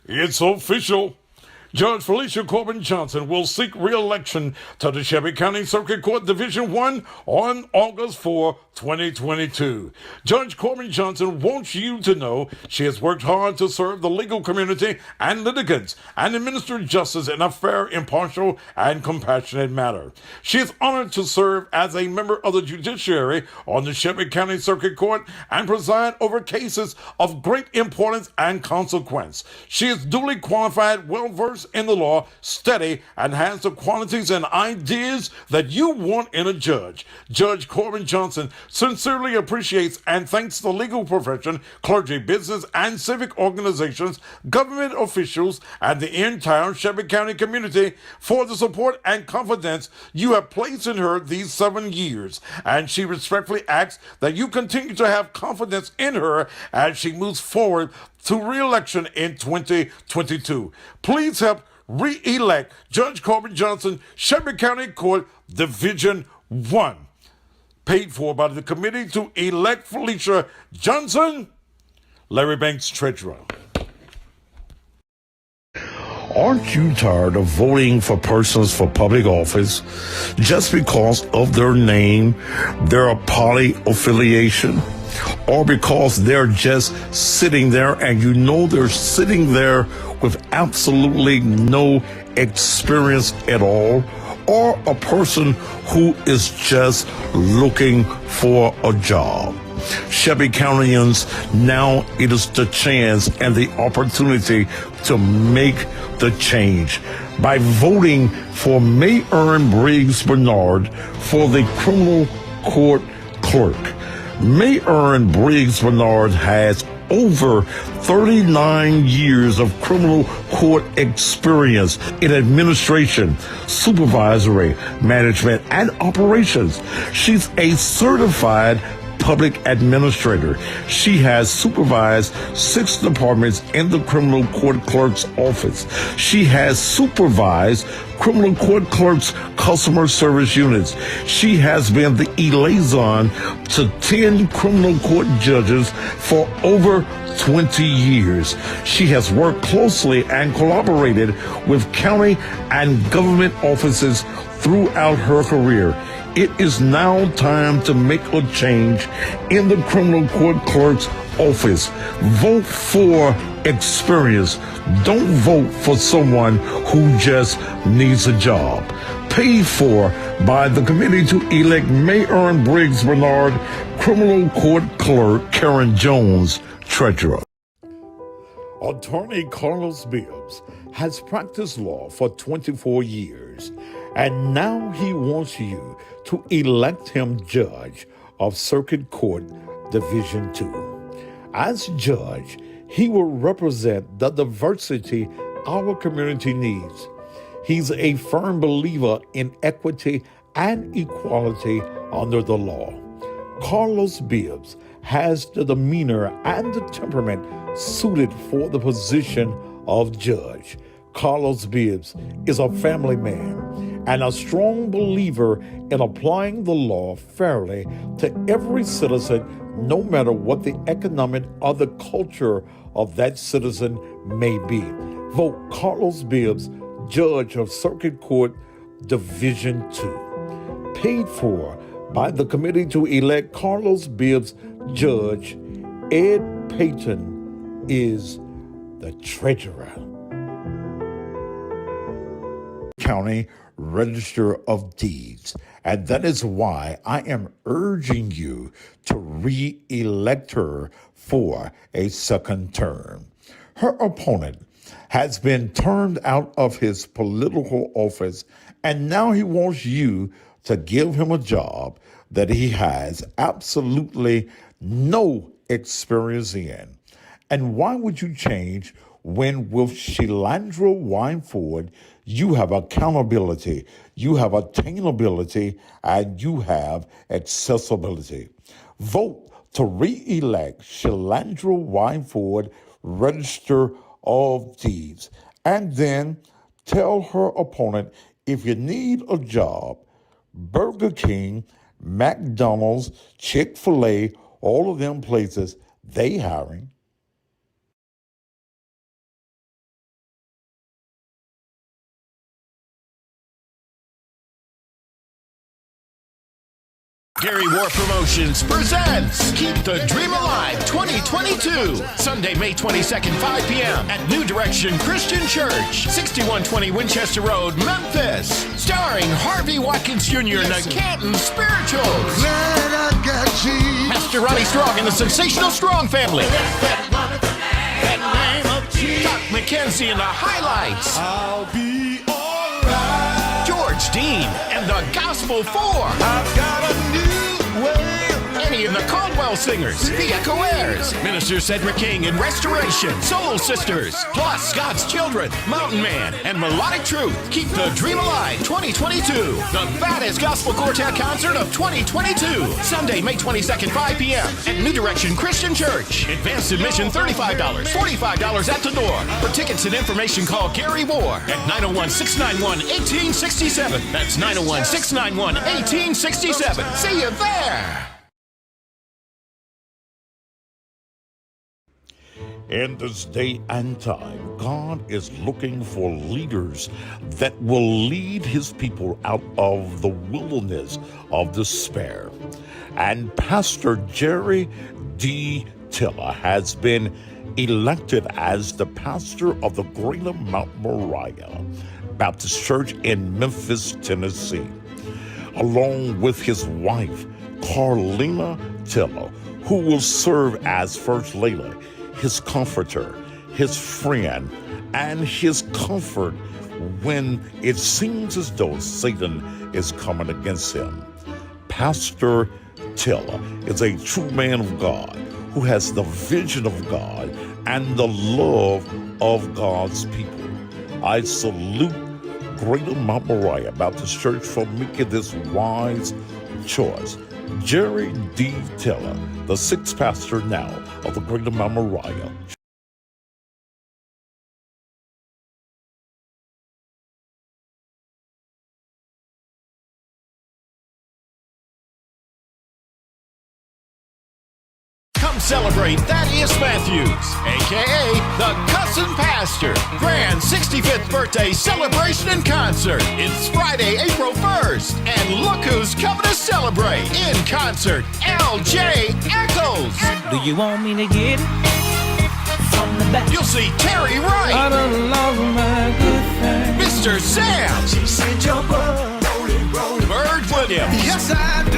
It's official. Judge Felicia Corbin Johnson will seek re-election to the Shelby County Circuit Court Division 1 on August 4, 2022. Judge Corbin Johnson wants you to know she has worked hard to serve the legal community and litigants and administer justice in a fair, impartial, and compassionate manner. She is honored to serve as a member of the judiciary on the Shelby County Circuit Court and preside over cases of great importance and consequence. She is duly qualified, well-versed in the law, steady, and has the qualities and ideas that you want in a judge. Judge Corbin Johnson sincerely appreciates and thanks the legal profession, clergy, business, and civic organizations, government officials, and the entire Shelby County community for the support and confidence you have placed in her these 7 years. And she respectfully asks that you continue to have confidence in her as she moves forward to re-election in 2022. Please help re-elect Judge Corbin Johnson, Shelby County Court, Division 1. Paid for by the committee to elect Felicia Johnson, Larry Banks, Treasurer. Aren't you tired of voting for persons for public office just because of their name, their party affiliation, or because they're just sitting there and you know they're sitting there with absolutely no experience at all, or a person who is just looking for a job? Shelby Countyans, now it is the chance and the opportunity to make the change by voting for Mayor Briggs Bernard for the criminal court clerk. Mayor Briggs Bernard has over 39 years of criminal court experience in administration, supervisory, management, and operations. She's a certified public administrator. She has supervised 6 departments in the criminal court clerk's office. She has supervised criminal court clerk's customer service units. She has been the liaison to 10 criminal court judges for over 20 years. She has worked closely and collaborated with county and government offices throughout her career. It is now time to make a change in the criminal court clerk's office. Vote for experience. Don't vote for someone who just needs a job. Paid for by the committee to elect Mayor Briggs Bernard, criminal court clerk Karen Jones, treasurer. Attorney Carlos Bibbs has practiced law for 24 years, and now he wants you to elect him judge of Circuit Court Division 2. As judge, he will represent the diversity our community needs. He's a firm believer in equity and equality under the law. Carlos Bibbs has the demeanor and the temperament suited for the position of judge. Carlos Bibbs is a family man and a strong believer in applying the law fairly to every citizen, no matter what the economic or the culture of that citizen may be. Vote Carlos Bibbs, Judge of Circuit Court, Division 2. Paid for by the committee to elect Carlos Bibbs, Judge. Ed Payton is the treasurer. County Register of Deeds. And that is why I am urging you to re-elect her for a second term. Her opponent has been turned out of his political office, and now he wants you to give him a job that he has absolutely no experience in. And why would you change when with Shelandra Wineford, you have accountability, you have attainability, and you have accessibility? Vote to re-elect Shelandra Wineford, Register of Deeds, and then tell her opponent, if you need a job, Burger King, McDonald's, Chick-fil-A, all of them places, they hiring. Gary War Promotions presents Keep the Dream Alive 2022. Sunday, May 22nd, 5 p.m. at New Direction Christian Church, 6120 Winchester Road, Memphis. Starring Harvey Watkins Jr. and the Canton Spirituals. Pastor Ronnie Strong and the Sensational Strong Family. That name of Jesus. Doc McKenzie and the Highlights. I'll be alright. George Dean and the Gospel 4. I've got a new way. Annie and the Caldwell Singers, the Echoirs, Minister Cedric King and Restoration, Soul Sisters, plus God's Children, Mountain Man, and Melodic Truth. Keep the Dream Alive 2022. The baddest gospel quartet concert of 2022. Sunday, May 22nd, 5 p.m. at New Direction Christian Church. Advanced admission $35, $45 at the door. For tickets and information, call Gary Moore at 901-691-1867. That's 901-691-1867. See you there. In this day and time, God is looking for leaders that will lead his people out of the wilderness of despair. And Pastor Jerry D. Tiller has been elected as the pastor of the Greater Mount Moriah Baptist Church in Memphis, Tennessee, along with his wife, Carlina Tiller, who will serve as First Lady, his comforter, his friend, and his comfort when it seems as though Satan is coming against him. Pastor Tiller is a true man of God who has the vision of God and the love of God's people. I salute Greater Mount Moriah Baptist Church for making this wise choice. Jerry D. Tiller, the sixth pastor now of the Greater Mount Moriah. Come celebrate Thaddeus Matthews, a.k.a. the Cussin' Pastor. Grand 65th birthday celebration and concert. It's Friday, April 1st. And look who's coming to celebrate. In concert, L.J. Echols. Do you want me to get it from the back? You'll see Terry Wright. I done lost my good thing. Mr. Sam. She said your bird, rolling. Bird Williams. Yes, I do.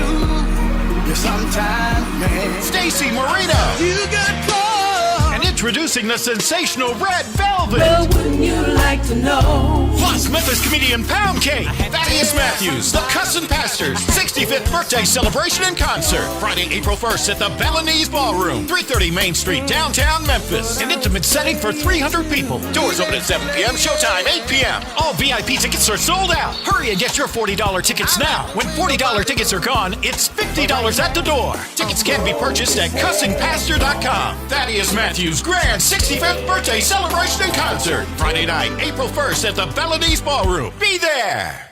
Yes, I'm tired, man. Stacy Marino. You got caught. And introducing the sensational Red Velvet. Well, wouldn't you like to know? Plus Memphis comedian Pound Cake. Thaddeus Matthews, the Cussin' Pastors, 65th birthday celebration and concert. Friday, April 1st at the Balinese Ballroom, 330 Main Street, downtown Memphis. An intimate setting for 300 people. Doors open at 7 p.m., showtime 8 p.m. All VIP tickets are sold out. Hurry and get your $40 tickets now. When $40 tickets are gone, it's $50 at the door. Tickets can be purchased at cussinpastor.com. Thaddeus Matthews' grand 65th birthday celebration and concert. Friday night, April 1st at the Balinese Ballroom. Be there.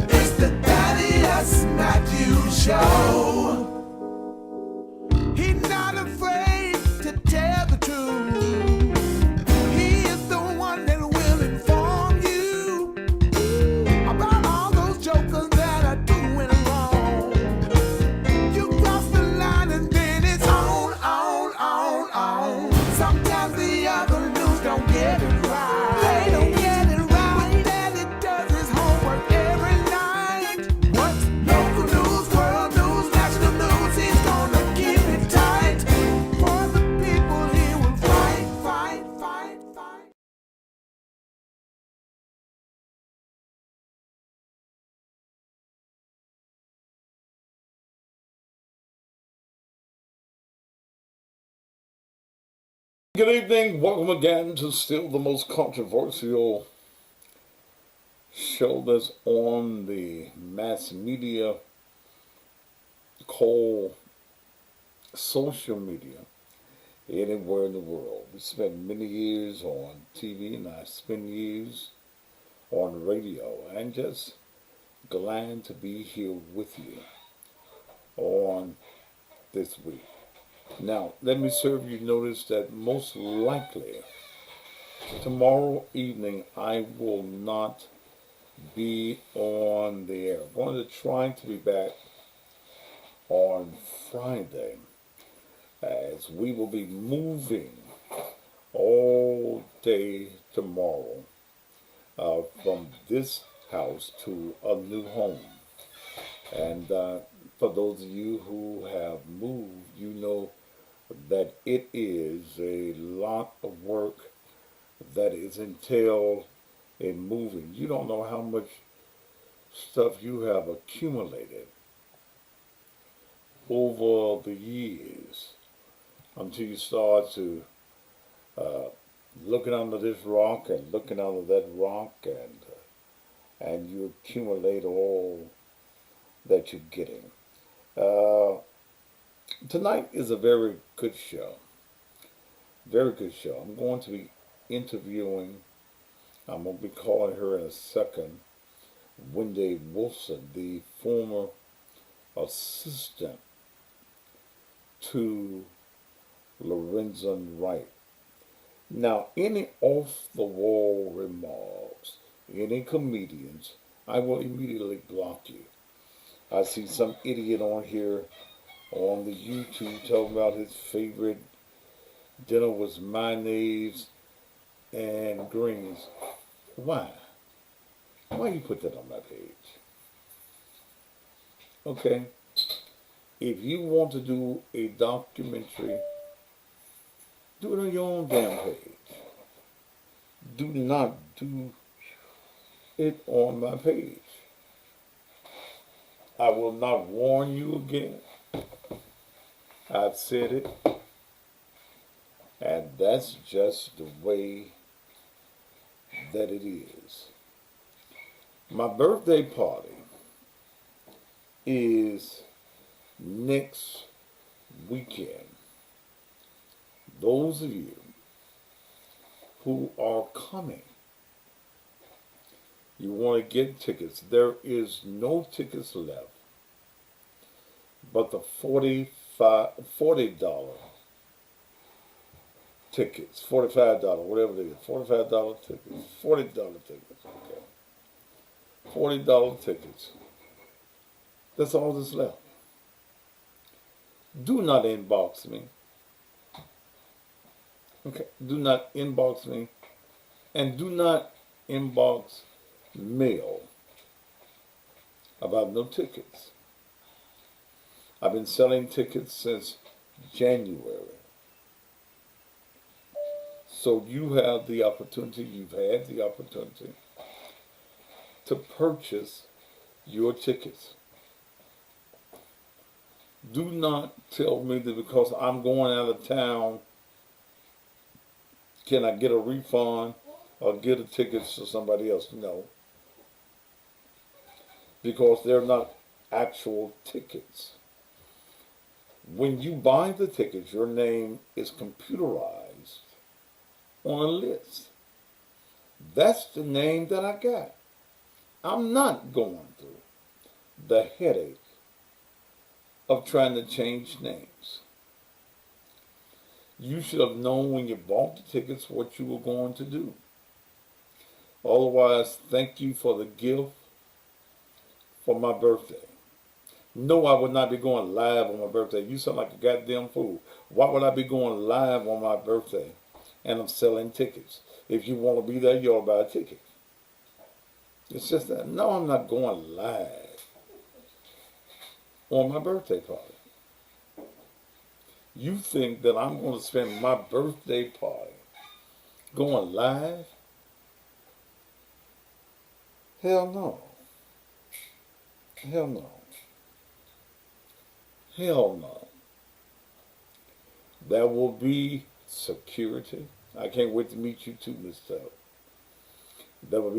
It's the Thaddeus Matthews Show. He's not afraid to tell the truth. He is the one that will inform you about all those jokers that are doing wrong. You cross the line and then it's on. Sometimes the other news don't get it right. They don't get it right. What Daddy does his homework every night. What's local news, world news, national news? He's gonna keep it tight. For the people he will fight. Good evening. Welcome again to still the most controversial show that's on the mass media called social media anywhere in the world. We spent many years on TV and I spent years on radio, and just glad to be here with you on this week. Now, let me serve you notice that most likely tomorrow evening I will not be on the air. I'm going to try to be back on Friday as we will be moving all day tomorrow from this house to a new home. And for those of you who have moved, you know that it is a lot of work that is entailed in moving. You don't know how much stuff you have accumulated over the years until you start to looking under this rock and looking under that rock, and you accumulate all that you're getting. Tonight is a very good show. Very good show. I'm going to be interviewing, I'm going to be calling her in a second, Wendy Wilson, the former assistant to Lorenzen Wright. Now, any off-the-wall remarks, any comedians, I will immediately block you. I see some idiot on here on the YouTube talking about his favorite dinner was mayonnaise and greens. Why? Why you put that on my page? Okay? If you want to do a documentary, do it on your own damn page. Do not do it on my page. I will not warn you again. I've said it. And that's just the way that it is. My birthday party is next weekend. Those of you who are coming, you want to get tickets. There is no tickets left but the $40 tickets, $45, whatever it is, $45 tickets, $40 tickets, okay. $40 tickets. That's all that's left. Do not inbox me. Okay, do not inbox me, and do not inbox mail about no tickets. I've been selling tickets since January. So you have the opportunity, you've had the opportunity to purchase your tickets. Do not tell me that because I'm going out of town, can I get a refund or get a ticket to somebody else? No. Because they're not actual tickets. When you buy the tickets, your name is computerized on a list. That's the name that I got. I'm not going through the headache of trying to change names. You should have known when you bought the tickets what you were going to do. Otherwise, thank you for the gift for my birthday. No, I would not be going live on my birthday. You sound like a goddamn fool. Why would I be going live on my birthday and I'm selling tickets? If you want to be there, you ought to buy a ticket. It's just that. No, I'm not going live on my birthday party. You think that I'm going to spend my birthday party going live? Hell no. Hell no. Hell no. There will be security. I can't wait to meet you too, Miss Tubb. There will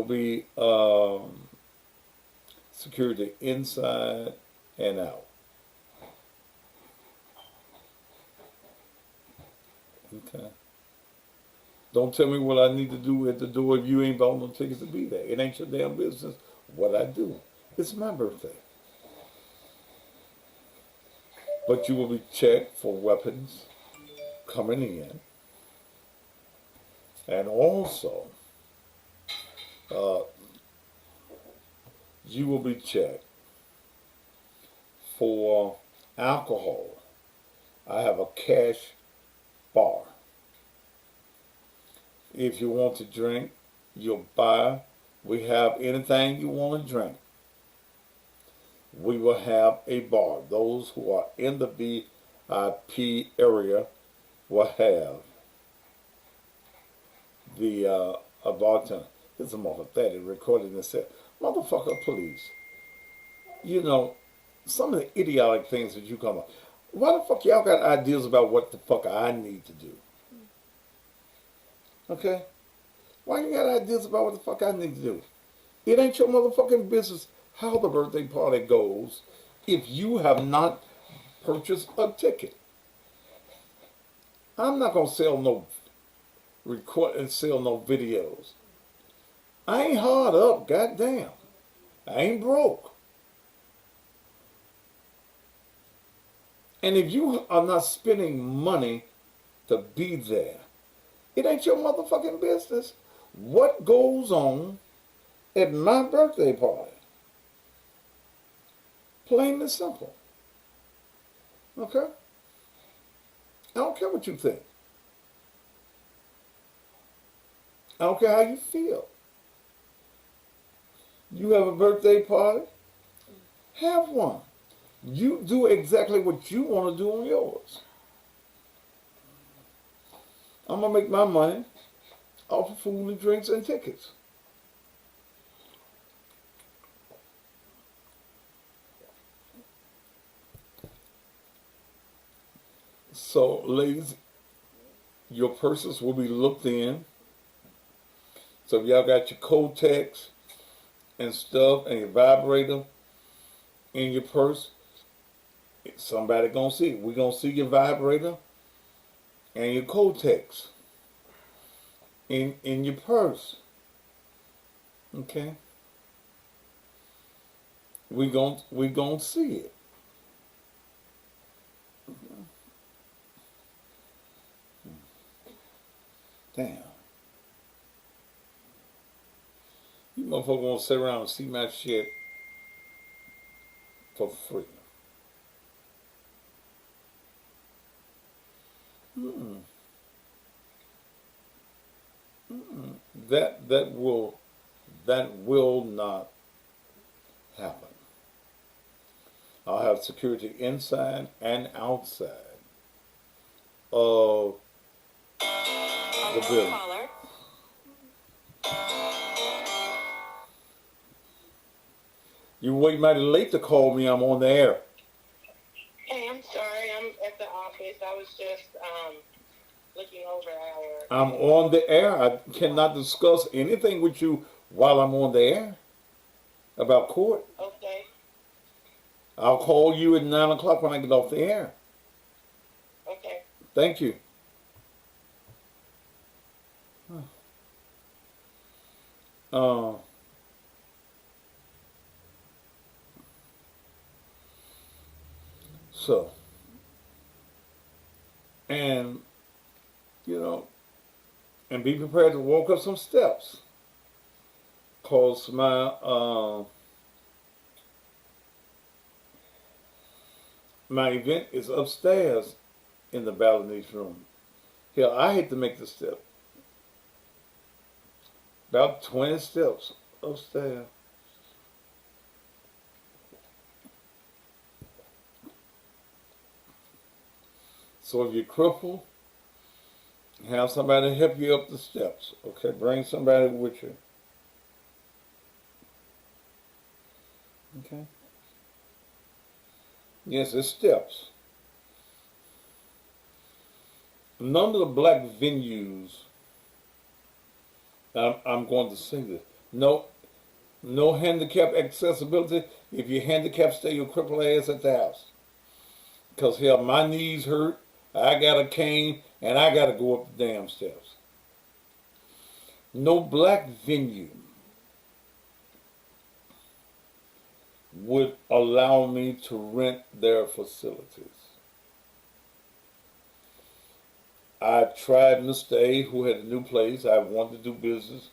be security inside and out. Okay. Don't tell me what I need to do at the door if you ain't bought no tickets to be there. It ain't your damn business what I do. It's my birthday. But you will be checked for weapons coming in. And also, you will be checked for alcohol. I have a cash bar. If you want to drink, you'll buy. We have anything you want to drink. We will have a bar. Those who are in the V.I.P area will have the a bartender. It's a motherfucker recording and said, "Motherfucker, police." You know, some of the idiotic things that you come up. Why the fuck y'all got ideas about what the fuck I need to do? Okay? Why you got ideas about what the fuck I need to do? It ain't your motherfucking business how the birthday party goes if you have not purchased a ticket. I'm not gonna sell no record and sell no videos. I ain't hard up, goddamn. I ain't broke. And if you are not spending money to be there, it ain't your motherfucking business what goes on at my birthday party. Plain and simple. Okay? I don't care what you think. I don't care how you feel. You have a birthday party? Have one. You do exactly what you want to do on yours. I'm going to make my money off of food and drinks and tickets. So, ladies, your purses will be looked in. So if y'all got your Kotex and stuff and your vibrator in your purse, somebody gonna see it. We gonna see your vibrator and your Kotex in your purse. Okay? We gonna see it. Damn. You motherfuckers want to sit around and see my shit for free. That will not happen. I'll have security inside and outside of the building. You wait mighty late to call me. I'm on the air. Hey, I'm sorry. I'm at the office. I was just looking over our... I'm on the air. I cannot discuss anything with you while I'm on the air about court. Okay. I'll call you at 9 o'clock when I get off the air. Okay. Thank you. So, and, you know, and be prepared to walk up some steps. Cause my event is upstairs in the Balinese room. Hell, I hate to make the step. About 20 steps upstairs. So if you're crippled, have somebody help you up the steps. Okay, bring somebody with you. Okay. Yes, it's steps. None of the black venues, I'm going to say this, no handicap accessibility. If you're handicapped, stay your crippled ass at the house. Because hell, my knees hurt, I got a cane, and I got to go up the damn steps. No black venue would allow me to rent their facilities. I tried Mr. A, who had a new place. I wanted to do business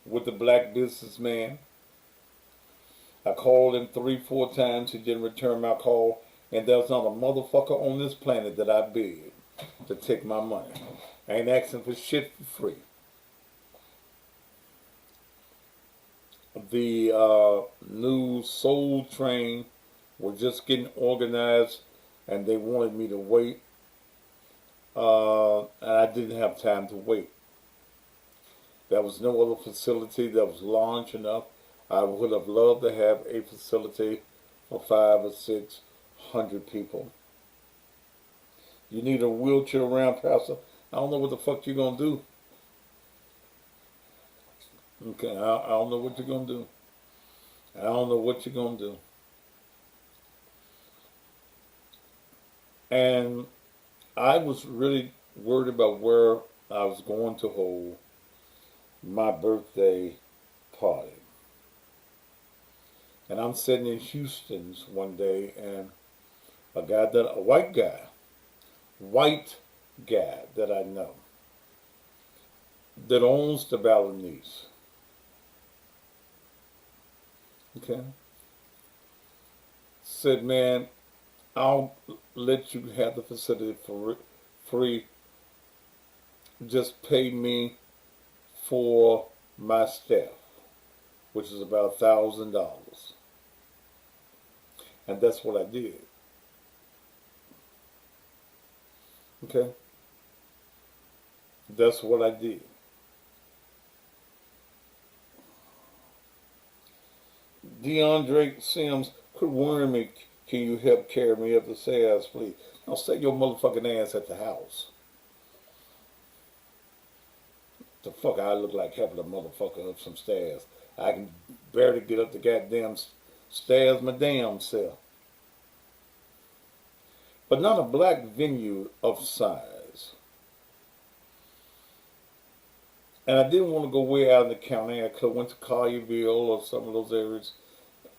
with the black businessman. I called him 3-4 times. He didn't return my call. And there's not a motherfucker on this planet that I beg to take my money. I ain't asking for shit for free. The new Soul Train were just getting organized, and they wanted me to wait. And I didn't have time to wait. There was no other facility that was large enough. I would have loved to have a facility for 500 or 600 people. You need a wheelchair around, Pastor. I don't know what the fuck you're going to do. Okay, I don't know what you're going to do. I don't know what you're going to do. And I was really worried about where I was going to hold my birthday party. And I'm sitting in Houston's one day, and a white guy that I know, that owns the Balinese. Okay? Said, man, I'll let you have the facility for free. Just pay me for my staff, which is about $1,000. And that's what I did. Okay? That's what I did. DeAndre Sims, quit worrying me. Can you help carry me up the stairs, please? Now stay your motherfucking ass at the house. The fuck I look like helping a motherfucker up some stairs. I can barely get up the goddamn stairs my damn self. But not a black venue of size. And I didn't want to go way out in the county. I could have went to Collierville or some of those areas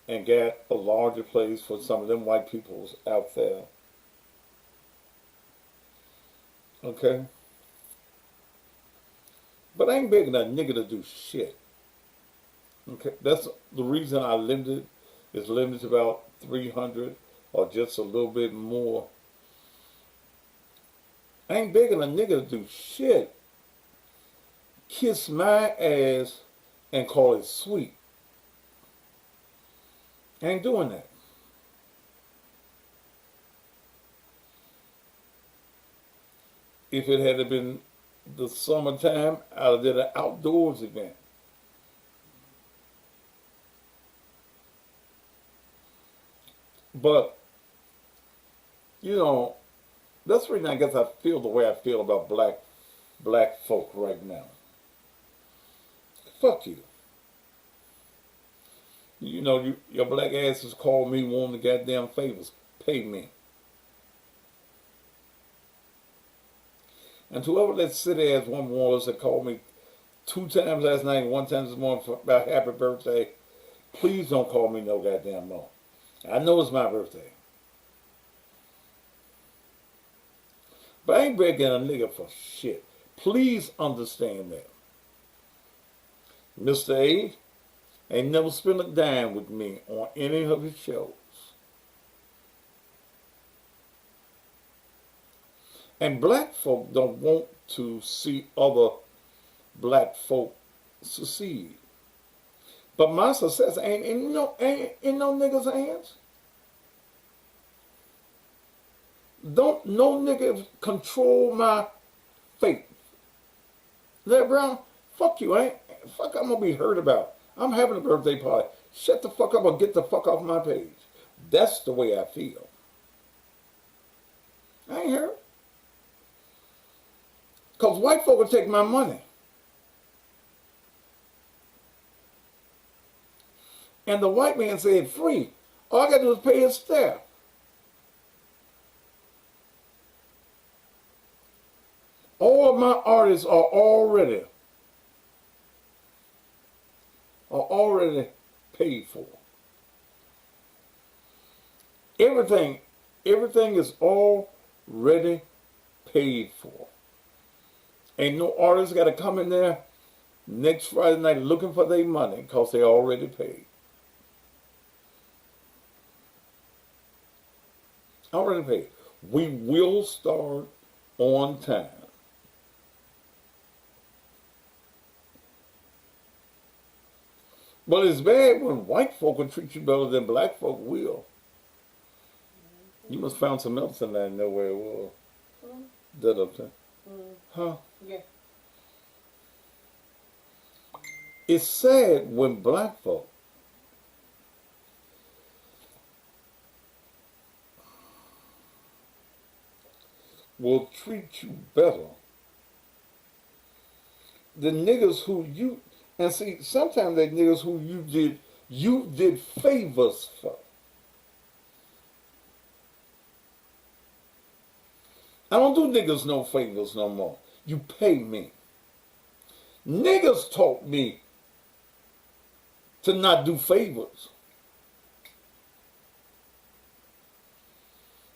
and got a larger place for some of them white peoples out there. Okay? But I ain't begging a nigga to do shit. Okay? That's the reason I limited to about 300 or just a little bit more. I ain't begging a nigga to do shit. Kiss my ass and call it sweet. I ain't doing that. If it had been the summertime, I'd have did an outdoors event. But, you know, that's the reason I guess I feel the way I feel about black folk right now. Fuck you. You know, your black asses call me wanting the goddamn favors. Pay me. And whoever that city ass woman was that called me 2 times last night and 1 time this morning about happy birthday, please don't call me no goddamn more. I know it's my birthday. But I ain't begging a nigga for shit. Please understand that. Mr. A ain't never spent a dime with me on any of his shows. And black folk don't want to see other black folk succeed. But my success ain't in no niggas' hands. Don't no nigga control my fate. Larry Brown, fuck you, fuck I'm gonna be heard about. I'm having a birthday party. Shut the fuck up or get the fuck off my page. That's the way I feel. I ain't heard. Because white folk will take my money. And the white man said free. All I got to do is pay his staff. All of my artists are already paid for. Everything is already paid for. Ain't no artist got to come in there next Friday night looking for their money because they already paid. Already paid. We will start on time. But it's bad when white folk will treat you better than black folk will. You must found some else in there and know where it was. That up there. Huh? Yeah. It's sad when black folk will treat you better than niggas who you, and see, sometimes they niggas who you did favors for. I don't do niggas no favors no more. You pay me. Niggas taught me to not do favors.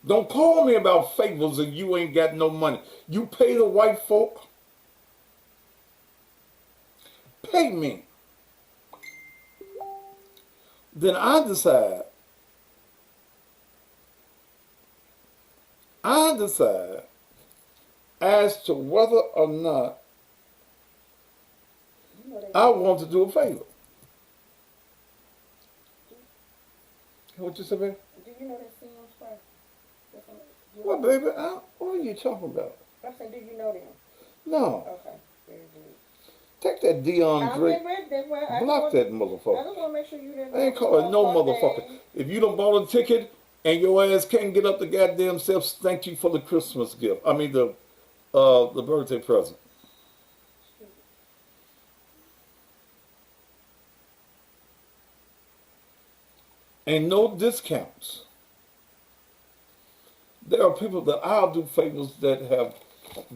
Don't call me about favors if you ain't got no money. You pay the white folk. Pay me. Then I decide as to whether or not I want to do a favor. What you say, baby? Do you know that Sam's first? What, baby? What are you talking about? I said, do you know them? No. Okay. Very good. Take that Dion Drake. Block that I motherfucker. just want to make sure you didn't. I ain't calling no motherfucker. If you don't bought a ticket and your ass can't get up the goddamn steps, thank you for the Christmas gift. I mean the birthday present. Ain't no discounts. There are people that I'll do favors that have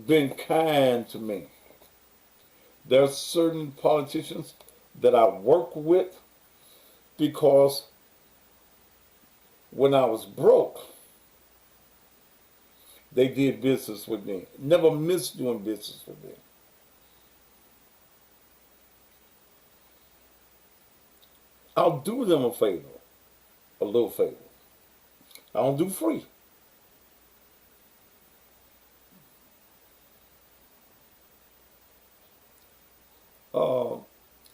been kind to me. There are certain politicians that I work with because when I was broke, they did business with me. Never missed doing business with me. I'll do them a favor, a little favor. I don't do free.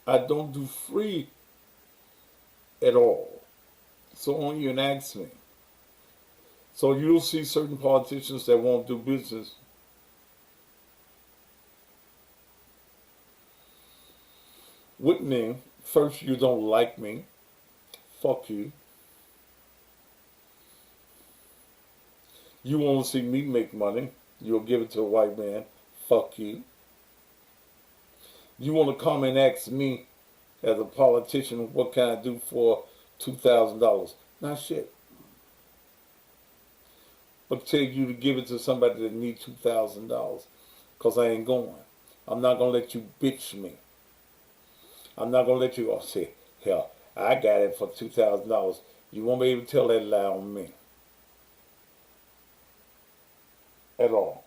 I don't do free at all. So when you ask me. So you'll see certain politicians that won't do business. With me. First, you don't like me. Fuck you. You want to see me make money. You'll give it to a white man. Fuck you. You want to come and ask me as a politician what can I do for $2,000? Not shit. But tell you to give it to somebody that needs $2,000 because I ain't going. I'm not going to let you bitch me. I'm not going to let you say, hell, I got it for $2,000. You won't be able to tell that lie on me. At all.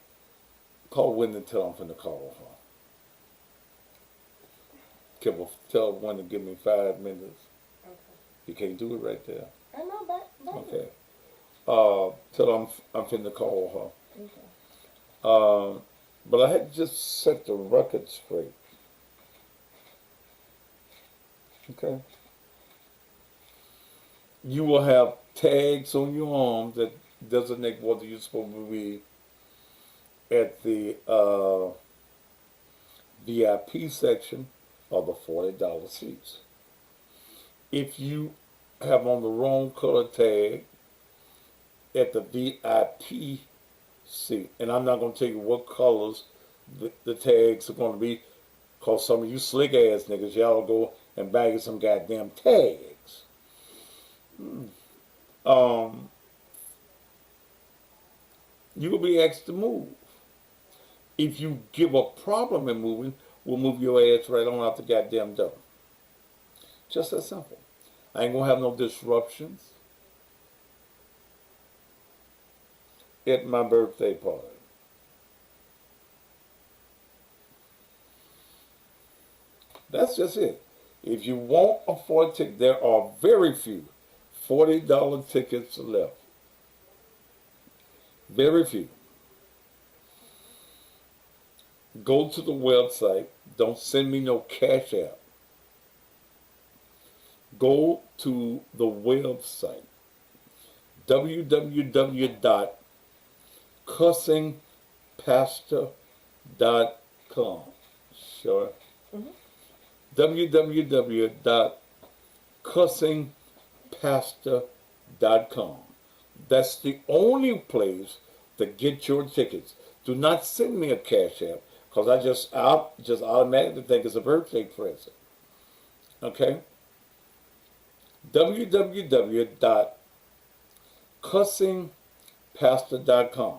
Call Wendy and tell I'm finna call her. Tell Wendy to give me 5 minutes. Okay. You can't do it right there. I know, but Okay. Tell I'm finna call her. Okay. But I had to just set the record straight. Okay. You will have tags on your arm that designate whether you're supposed to be at the V.I.P section or the $40 seats. If you have on the wrong color tag at the V.I.P seat, and I'm not going to tell you what colors the tags are going to be, because some of you slick ass niggas, y'all go and bag some goddamn tags. You will be asked to move. If you give a problem in moving, we'll move your ass right on out the goddamn door. Just that simple. I ain't gonna have no disruptions at my birthday party. That's just it. If you want a 40 ticket, there are very few $40 tickets left. Very few. Go to the website. Don't send me no cash app. Go to the website. www.cussingpastor.com. Sure. www.cussingpastor.com. That's the only place to get your tickets. Do not send me a cash app because I just automatically think it's a birthday present. Okay? www.cussingpastor.com.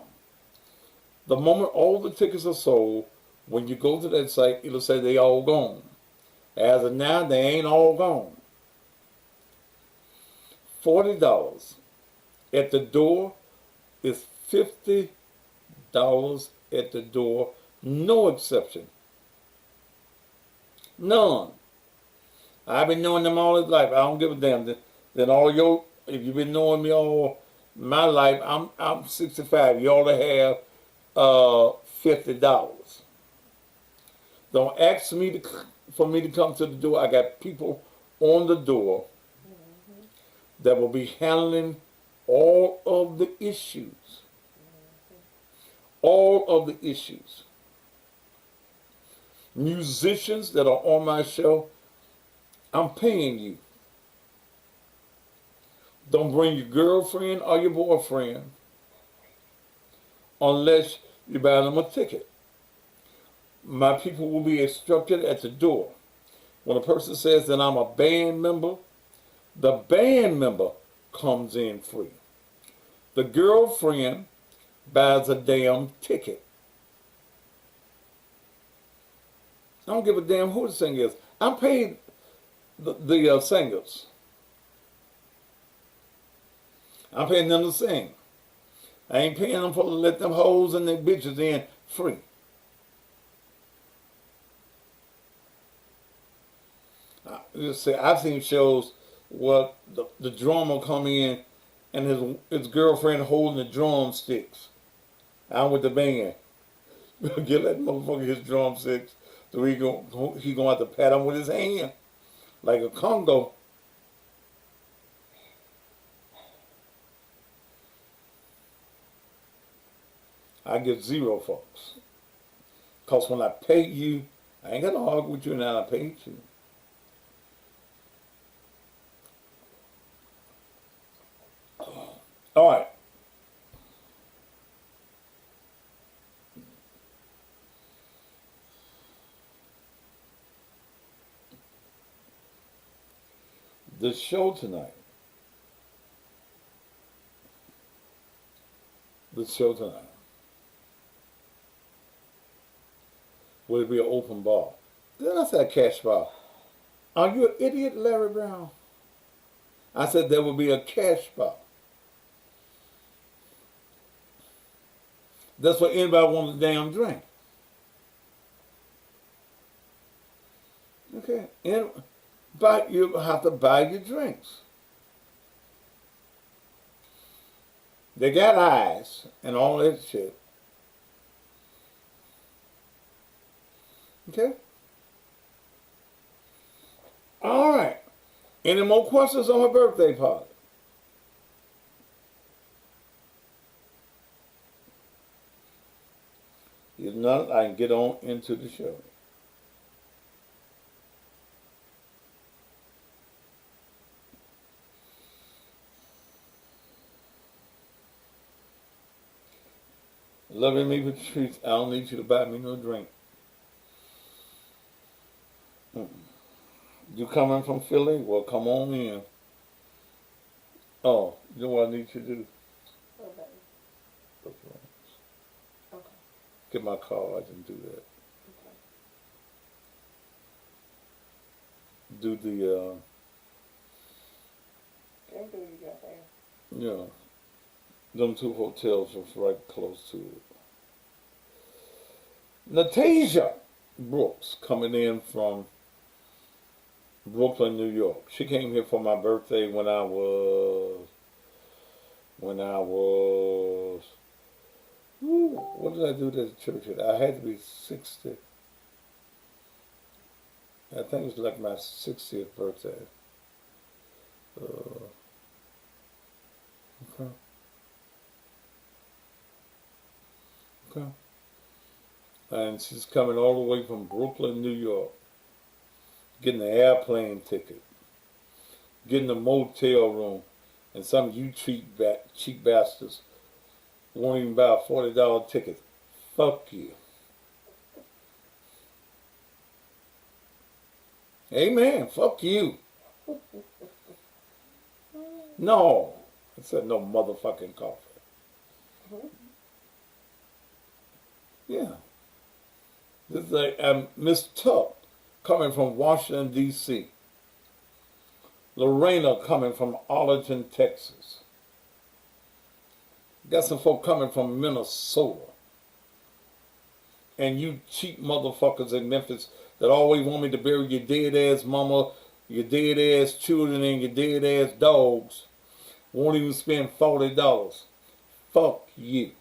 The moment all the tickets are sold, when you go to that site, it'll say they all gone. As of now, they ain't all gone. $40 at the door is $50 at the door, no exception. None. I've been knowing them all his life. I don't give a damn. Then all your, if you've been knowing me all my life, I'm 65. You ought to have $50. Don't ask me for me to come to the door. I got people on the door that will be handling all of the issues. All of the issues. Musicians that are on my show, I'm paying you. Don't bring your girlfriend or your boyfriend unless you buy them a ticket. My people will be instructed at the door. When a person says that I'm a band member, the band member comes in free. The girlfriend buys a damn ticket. I don't give a damn who the singer is. I'm paid the singers. I'm paying them to sing. I ain't paying them for to let them hoes and their bitches in free. You see, I've seen shows where the drummer come in and his girlfriend holding the drumsticks. I'm with the band. Give that motherfucker his drumsticks, so he gonna have to pat him with his hand like a Congo. I get zero, folks. Because when I pay you, I ain't got to argue with you now, I paid you. All right. The show tonight. Will it be an open bar? Then I said cash bar. Are you an idiot, Larry Brown? I said there will be a cash bar. That's what anybody wants a damn drink. Okay. But you have to buy your drinks. They got eyes and all that shit. Okay? All right. Any more questions on her birthday party? If not, I can get on into the show. Loving me with treats. I don't need you to buy me no drink. You coming from Philly? Well, come on in. Oh, you know what I need you to do? Okay. Okay. Get my car. I didn't do that. Okay. Do the, Don't do what you got there. you know, them two hotels was right close to it. Natasha Brooks coming in from Brooklyn, New York. She came here for my birthday when I was, what did I do to the church at? I had to be 60. I think it was like my 60th birthday. Okay. Okay. And she's coming all the way from Brooklyn, New York, getting the airplane ticket, getting a motel room, and some of you cheap bastards won't even buy a $40 ticket. Fuck you. Amen. Fuck you. No. I said no motherfucking coffee. Yeah. This is like Miss Tuck coming from Washington, D.C. Lorena coming from Arlington, Texas. Got some folk coming from Minnesota. And you cheap motherfuckers in Memphis that always want me to bury your dead ass mama, your dead ass children, and your dead ass dogs won't even spend $40. Fuck you.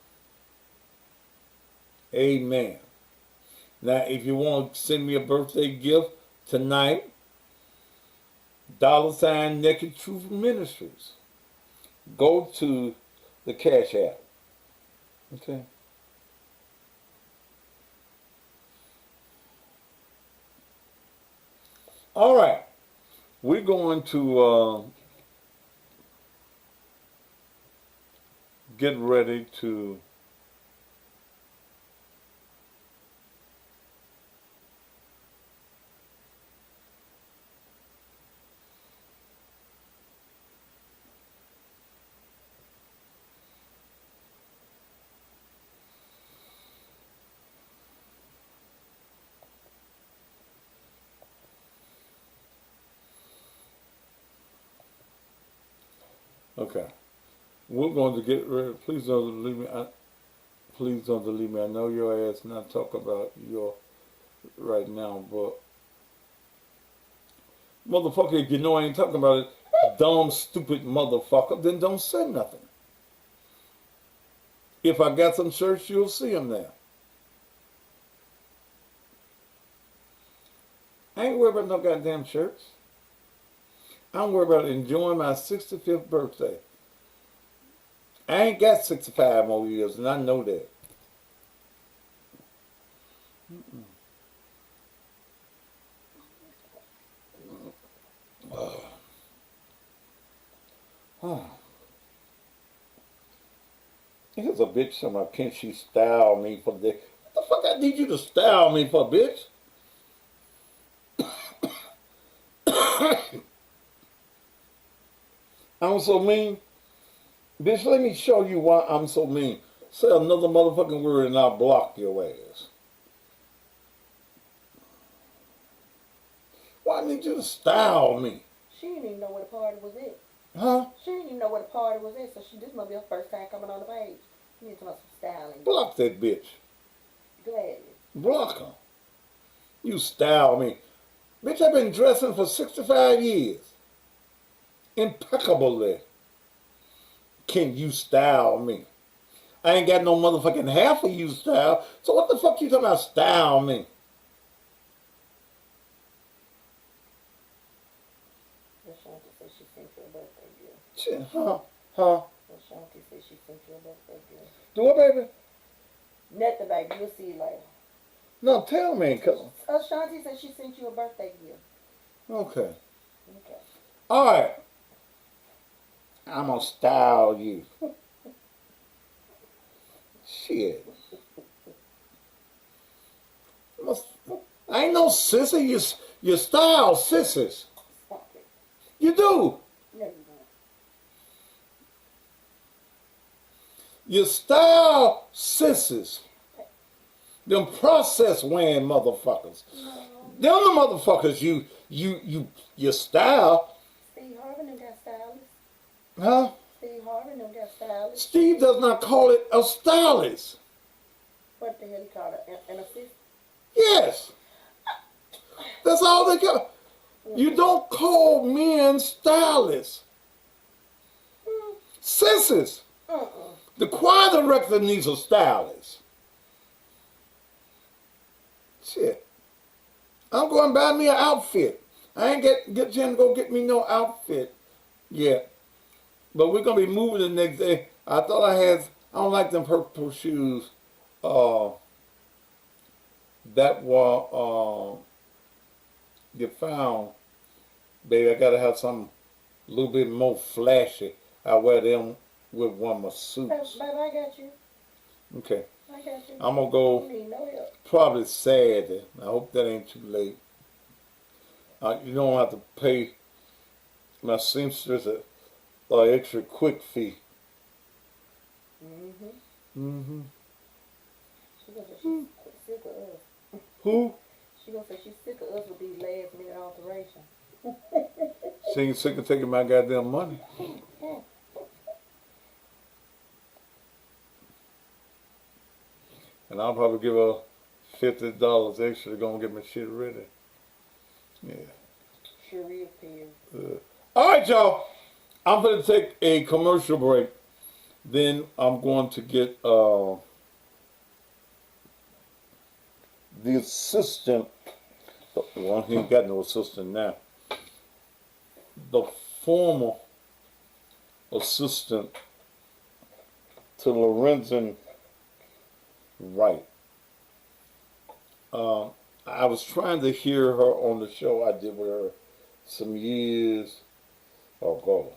Amen. Now, if you want to send me a birthday gift tonight, $ Naked Truth Ministries. Go to the Cash App. Okay? All right. We're going to get ready to okay. We're going to get ready. Please don't leave me. Please don't delete me. I know your ass not talk about your right now, but motherfucker, if you know I ain't talking about it, dumb, stupid motherfucker, then don't say nothing. If I got some shirts, you'll see them there. I ain't worried about no goddamn shirts. I'm worried about enjoying my 65th birthday. I ain't got 65 more years, and I know that. Here's a bitch talking about, can she style me for the day? What the fuck I need you to style me for, bitch? I'm so mean. Bitch, let me show you why I'm so mean. Say another motherfucking word and I'll block your ass. Why I need you to style me? She didn't even know where the party was at. Huh? She didn't even know where the party was at, so this must be her first time coming on the page. You need to know some styling. Block that bitch. Gladly. Block her. You style me. Bitch, I've been dressing for 65 years. Impeccably. Can you style me? I ain't got no motherfucking half of you style. So what the fuck you talking about style me? Ashanti said she sent you a birthday gift. Shit, huh? Huh? Ashanti said she sent you a birthday gift. Do what, baby? Nothing, baby. You'll see you later. No, tell me. Ashanti said she sent you a birthday gift. Okay. Okay. All right. I'm gonna style you. Shit. I ain't no sissy. You style sissies. Stop it. You do. No, you don't. You style sissies. Them process wearing motherfuckers. No. Them the motherfuckers you style. Steve Harvey them got stylist. Huh? Steve Harvey them got stylist. Steve does not call it a stylist. What the hell he called it? An assistant? Yes. That's all they call. You don't call men stylists. Sissies. The choir director needs a stylist. Shit. I'm going to buy me an outfit. I ain't get Jen to go get me no outfit yet. But we're going to be moving the next day. I thought I don't like them purple shoes. That were get found. Baby, I got to have something a little bit more flashy. I wear them with one of my suits. Baby, I got you. Okay. I got you. I'm going to go You need no help. probably Saturday. I hope that ain't too late. You don't have to pay my seamstress an extra quick fee. Mm-hmm. She gonna say she's sick of us. Who? She gonna say she's sick of us with these last minute alterations. She ain't sick of taking my goddamn money. And I'll probably give her $50 extra to go and get my shit ready. Yeah. Sure is, Perry. All right, y'all. I'm going to take a commercial break. Then I'm going to get the assistant. Well, he ain't got no assistant now. The former assistant to Lorenzen Wright. I was trying to hear her on the show I did with her some years ago.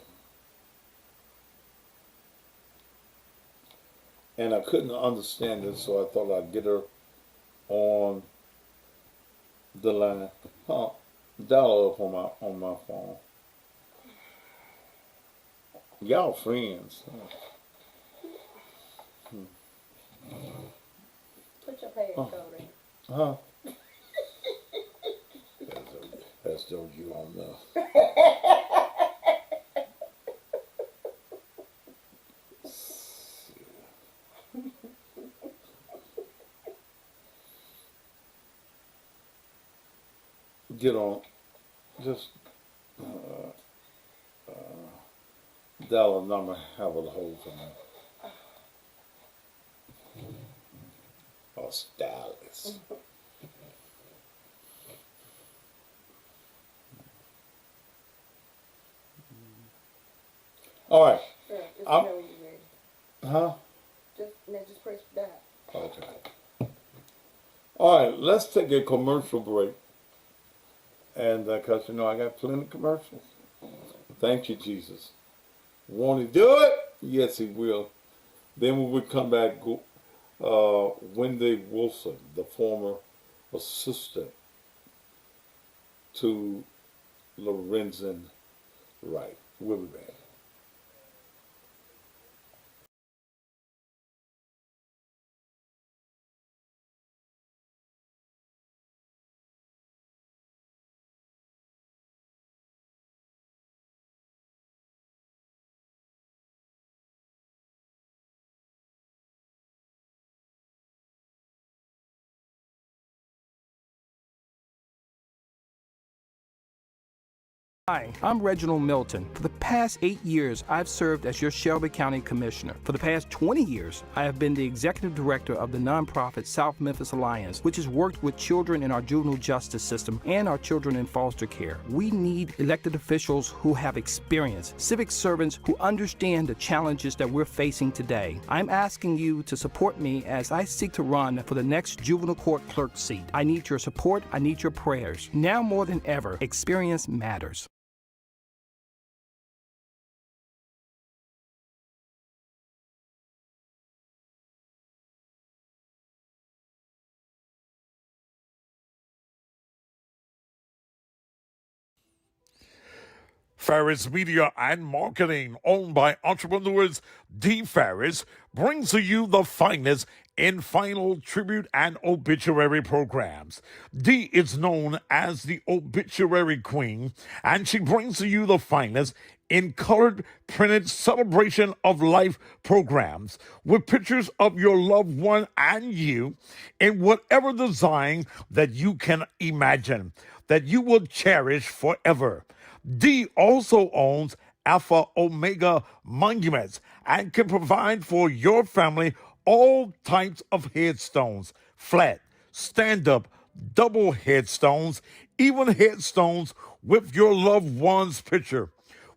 And I couldn't understand it, so I thought I'd get her on the line. Dial up on my phone. Y'all friends. Put your pants on there. Huh? That's though you don't know. Get on, just dial a number, have it hold for me. Or stylist. All right. Sure, just know when you're ready. Huh? Just press that. Okay. All right, let's take a commercial break. And because, I got plenty of commercials. Thank you, Jesus. Won't he do it? Yes, he will. Then when we come back, Wendy Wilson, the former assistant to Lorenzen Wright. We'll be back. Hi, I'm Reginald Milton. For the past 8 years, I've served as your Shelby County Commissioner. For the past 20 years, I have been the Executive Director of the nonprofit South Memphis Alliance, which has worked with children in our juvenile justice system and our children in foster care. We need elected officials who have experience, civic servants who understand the challenges that we're facing today. I'm asking you to support me as I seek to run for the next juvenile court clerk seat. I need your support. I need your prayers. Now more than ever, experience matters. Farris Media and Marketing, owned by entrepreneurs D. Farris, brings to you the finest in final tribute and obituary programs. Dee is known as the obituary queen, and she brings to you the finest in colored printed celebration of life programs with pictures of your loved one and you in whatever design that you can imagine. that you will cherish forever. D also owns Alpha Omega Monuments and can provide for your family all types of headstones, flat, stand up, double headstones, even headstones with your loved one's picture.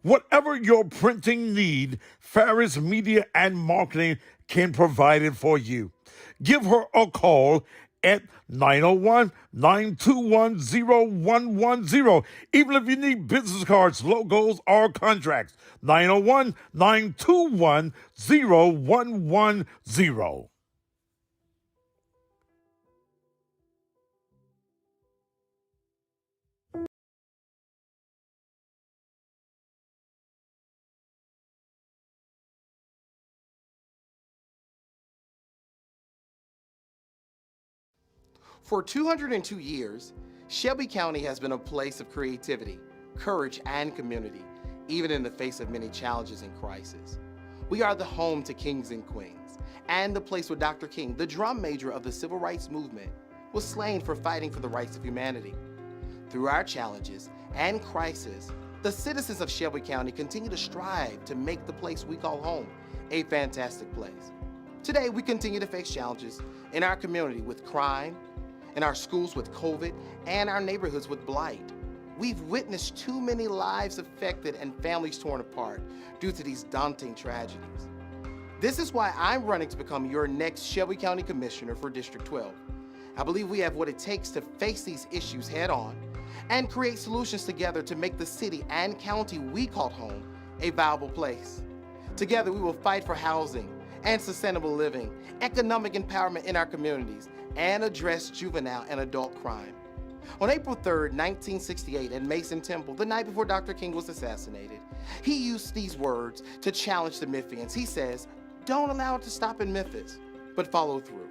Whatever your printing need, Ferris Media and Marketing can provide it for you. Give her a call at 901-921-0110. Even if you need business cards, logos, or contracts, 901-921-0110. For 202 years, Shelby County has been a place of creativity, courage, and community, even in the face of many challenges and crises. We are the home to kings and queens, and the place where Dr. King, the drum major of the civil rights movement, was slain for fighting for the rights of humanity. Through our challenges and crises, the citizens of Shelby County continue to strive to make the place we call home a fantastic place. Today, we continue to face challenges in our community with crime, in our schools with COVID, and our neighborhoods with blight. We've witnessed too many lives affected and families torn apart due to these daunting tragedies. This is why I'm running to become your next Shelby County Commissioner for District 12. I believe we have what it takes to face these issues head on and create solutions together to make the city and county we call home a viable place. Together, we will fight for housing and sustainable living, economic empowerment in our communities, and address juvenile and adult crime. On April 3rd, 1968, at Mason Temple, the night before Dr. King was assassinated, he used these words to challenge the Memphians. He says, "Don't allow it to stop in Memphis, but follow through."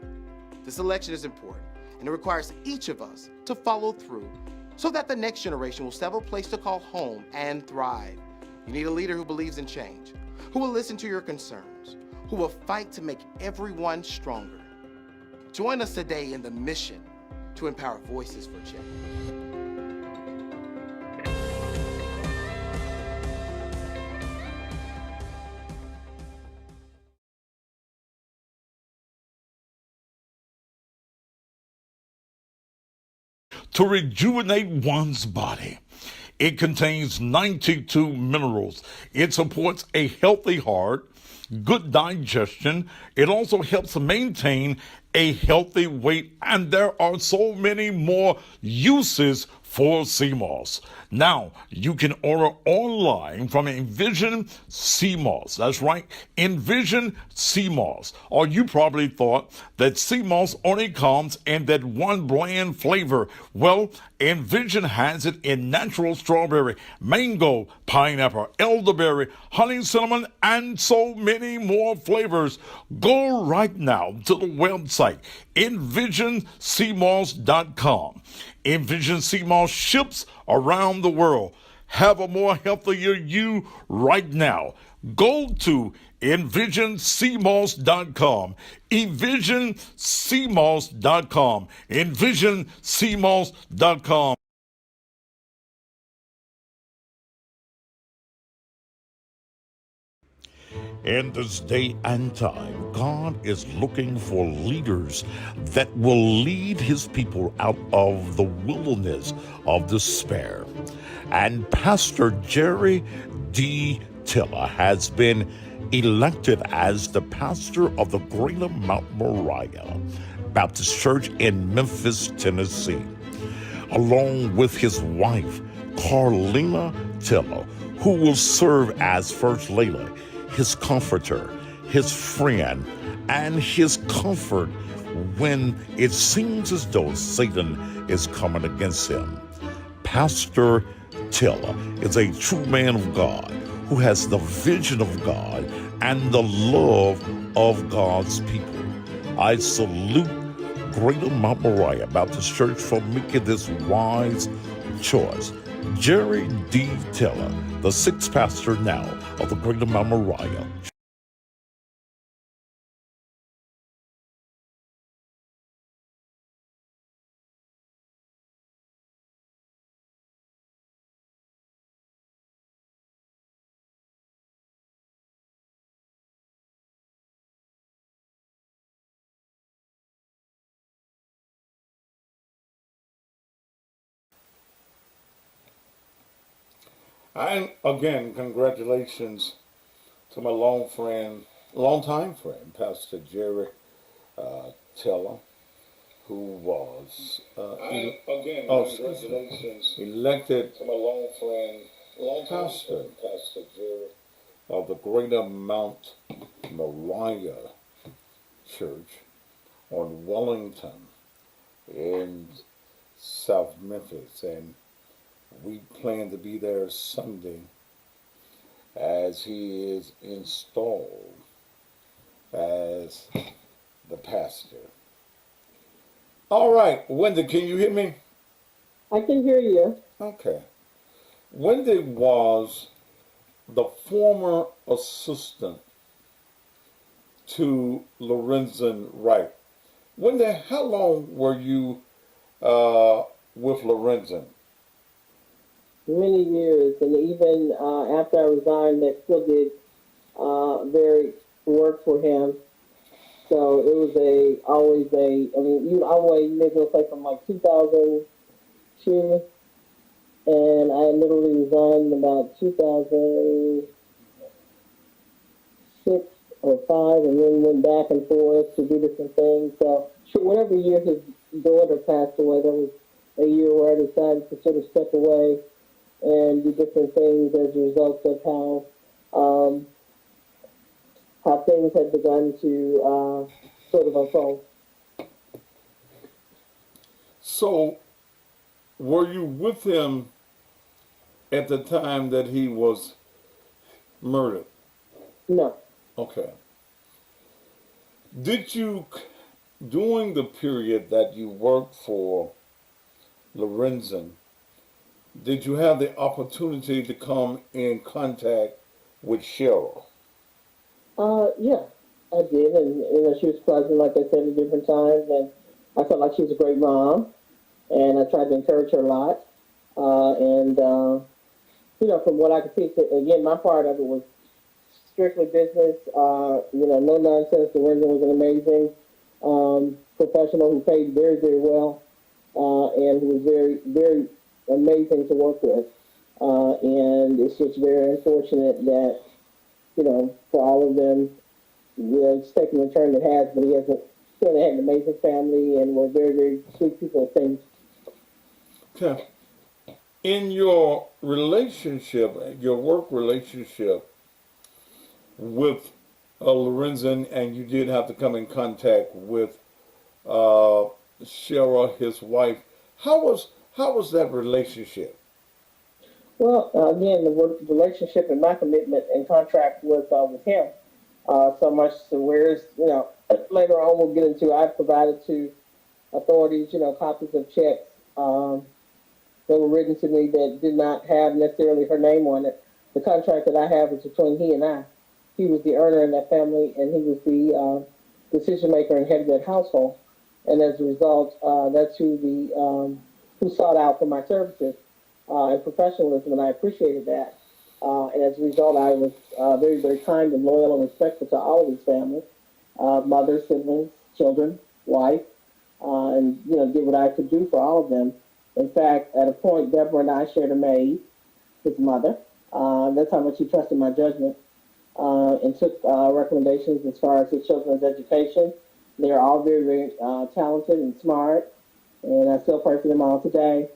This election is important, and it requires each of us to follow through so that the next generation will still have a place to call home and thrive. You need a leader who believes in change, who will listen to your concerns, who will fight to make everyone stronger. Join us today in the mission to empower voices for change. To rejuvenate one's body. It contains 92 minerals. It supports a healthy heart, good digestion. It also helps maintain a healthy weight, and there are so many more uses for sea moss. Now, you can order online from Envision Sea Moss. That's right, Envision Sea Moss. Or you probably thought that sea moss only comes in that one bland flavor. Well, Envision has it in natural strawberry, mango, pineapple, elderberry, honey cinnamon, and so many more flavors. Go right now to the website, envisionseamoss.com. Envision Sea Moss ships around the world. Have a more healthier you right now. Go to envisionseamoss.com. Envisionseamoss.com. Envisionseamoss.com. In this day and time, God is looking for leaders that will lead his people out of the wilderness of despair. And Pastor Jerry D. Tiller has been elected as the pastor of the Greater Mount Moriah Baptist Church in Memphis, Tennessee, along with his wife, Carlina Tiller, who will serve as First Lady, his comforter, his friend, and his comfort when it seems as though Satan is coming against him. Pastor Tiller is a true man of God who has the vision of God and the love of God's people. I salute Greater Mount Moriah Baptist Church for making this wise choice. Jerry D. Tiller, the sixth pastor now of the Greater Mount Moriah And again, congratulations to my longtime friend, Pastor Jerry Teller, who was elected to my pastor of the Greater Mount Moriah Church on Wellington in South Memphis, and we plan to be there Sunday as he is installed as the pastor. All right, Wendy, can you hear me? I can hear you. Okay. Wendy was the former assistant to Lorenzen Wright. Wendy, how long were you with Lorenzen? Many years, and even after I resigned, I still did very work for him. So it was you always maybe it'll say from like 2002, and I literally resigned in about 2006 or 5, and then went back and forth to do different things. So whatever year his daughter passed away, that was a year where I decided to sort of step away and do different things as a result of how things had begun to sort of unfold. So, were you with him at the time that he was murdered? No. Okay. Did you, during the period that you worked for Lorenzen, did you have the opportunity to come in contact with Sherra? Yeah, I did, and she was pleasant, like I said, at different times, and I felt like she was a great mom, and I tried to encourage her a lot, from what I could see, again, my part of it was strictly business, no nonsense. The Lorenzen was an amazing professional who paid very, very well, and who was very, very amazing to work with, and it's just very unfortunate that, for all of them, it's taken the turn it has, but he hasn't. They had an amazing family and were very, very sweet people. Things. Okay. In your relationship, your work relationship with Lorenzen, and you did have to come in contact with Sherra, his wife. How was that relationship? Well, again, the relationship and my commitment and contract with him, so much to whereas, later on we'll get into, I provided to authorities, copies of checks that were written to me that did not have necessarily her name on it. The contract that I have is between he and I. He was the earner in that family, and he was the decision maker and head of that household. And as a result, that's who sought out for my services and professionalism, and I appreciated that. And as a result, I was very, very kind and loyal and respectful to all of his family, mother, siblings, children, wife, and did what I could do for all of them. In fact, at a point, Deborah and I shared a maid, his mother. That's how much he trusted my judgment, and took recommendations as far as his children's education. They are all very, very talented and smart, and I still pray for them all today,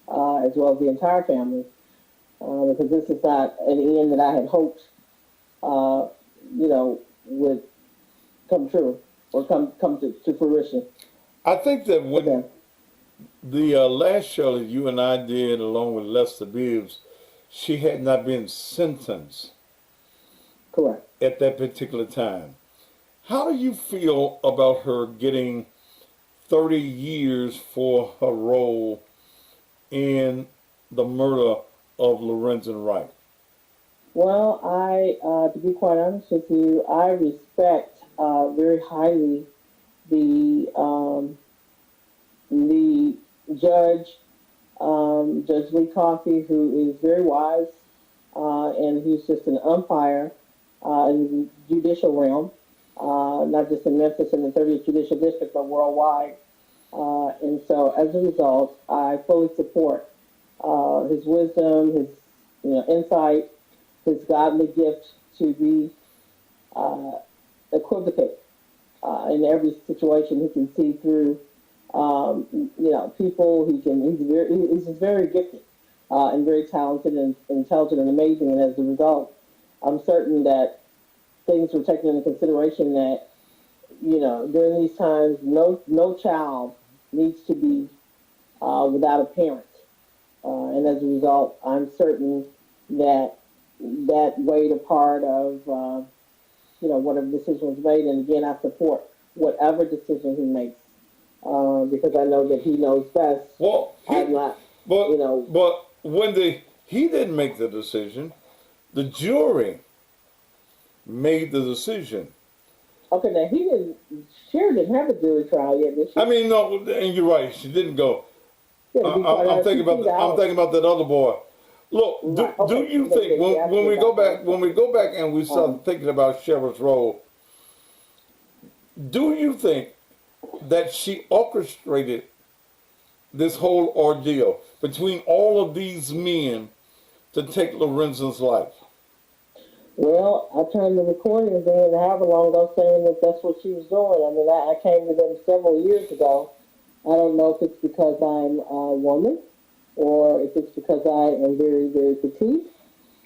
as well as the entire family, because this is not an end that I had hoped, would come true or come to fruition. I think that when the last show that you and I did, along with Lester Bibbs, she had not been sentenced. Correct. At that particular time. How do you feel about her getting 30 years for her role in the murder of Lorenzen Wright? Well, to be quite honest with you, I respect very highly the judge, Judge Lee Coffey, who is very wise, and he's just an umpire in the judicial realm, not just in Memphis in the 30th Judicial District, but worldwide. And so as a result, I fully support his wisdom, his insight, his godly gift to be equivocate in every situation. He can see through, people. He's just very gifted and very talented and intelligent and amazing. And as a result, I'm certain that things were taken into consideration that, during these times, no child needs to be without a parent. And as a result, I'm certain that weighed a part of, whatever decision was made. And again, I support whatever decision he makes because I know that he knows best. Well, I'm not, but Wendy, he didn't make the decision. The jury made the decision. Okay, now Sherra didn't have a jury trial yet, did she? I mean, no, and you're right. She didn't go. Yeah, I'm thinking about that other boy. Look, Right, do okay. you think when we go back and we start thinking about Sherra's role, do you think that she orchestrated this whole ordeal between all of these men to take Lorenzen's life? Well, I turned the recording in however long ago saying that that's what she was doing. I mean, I came to them several years ago. I don't know if it's because I'm a woman, or if it's because I am very, very petite,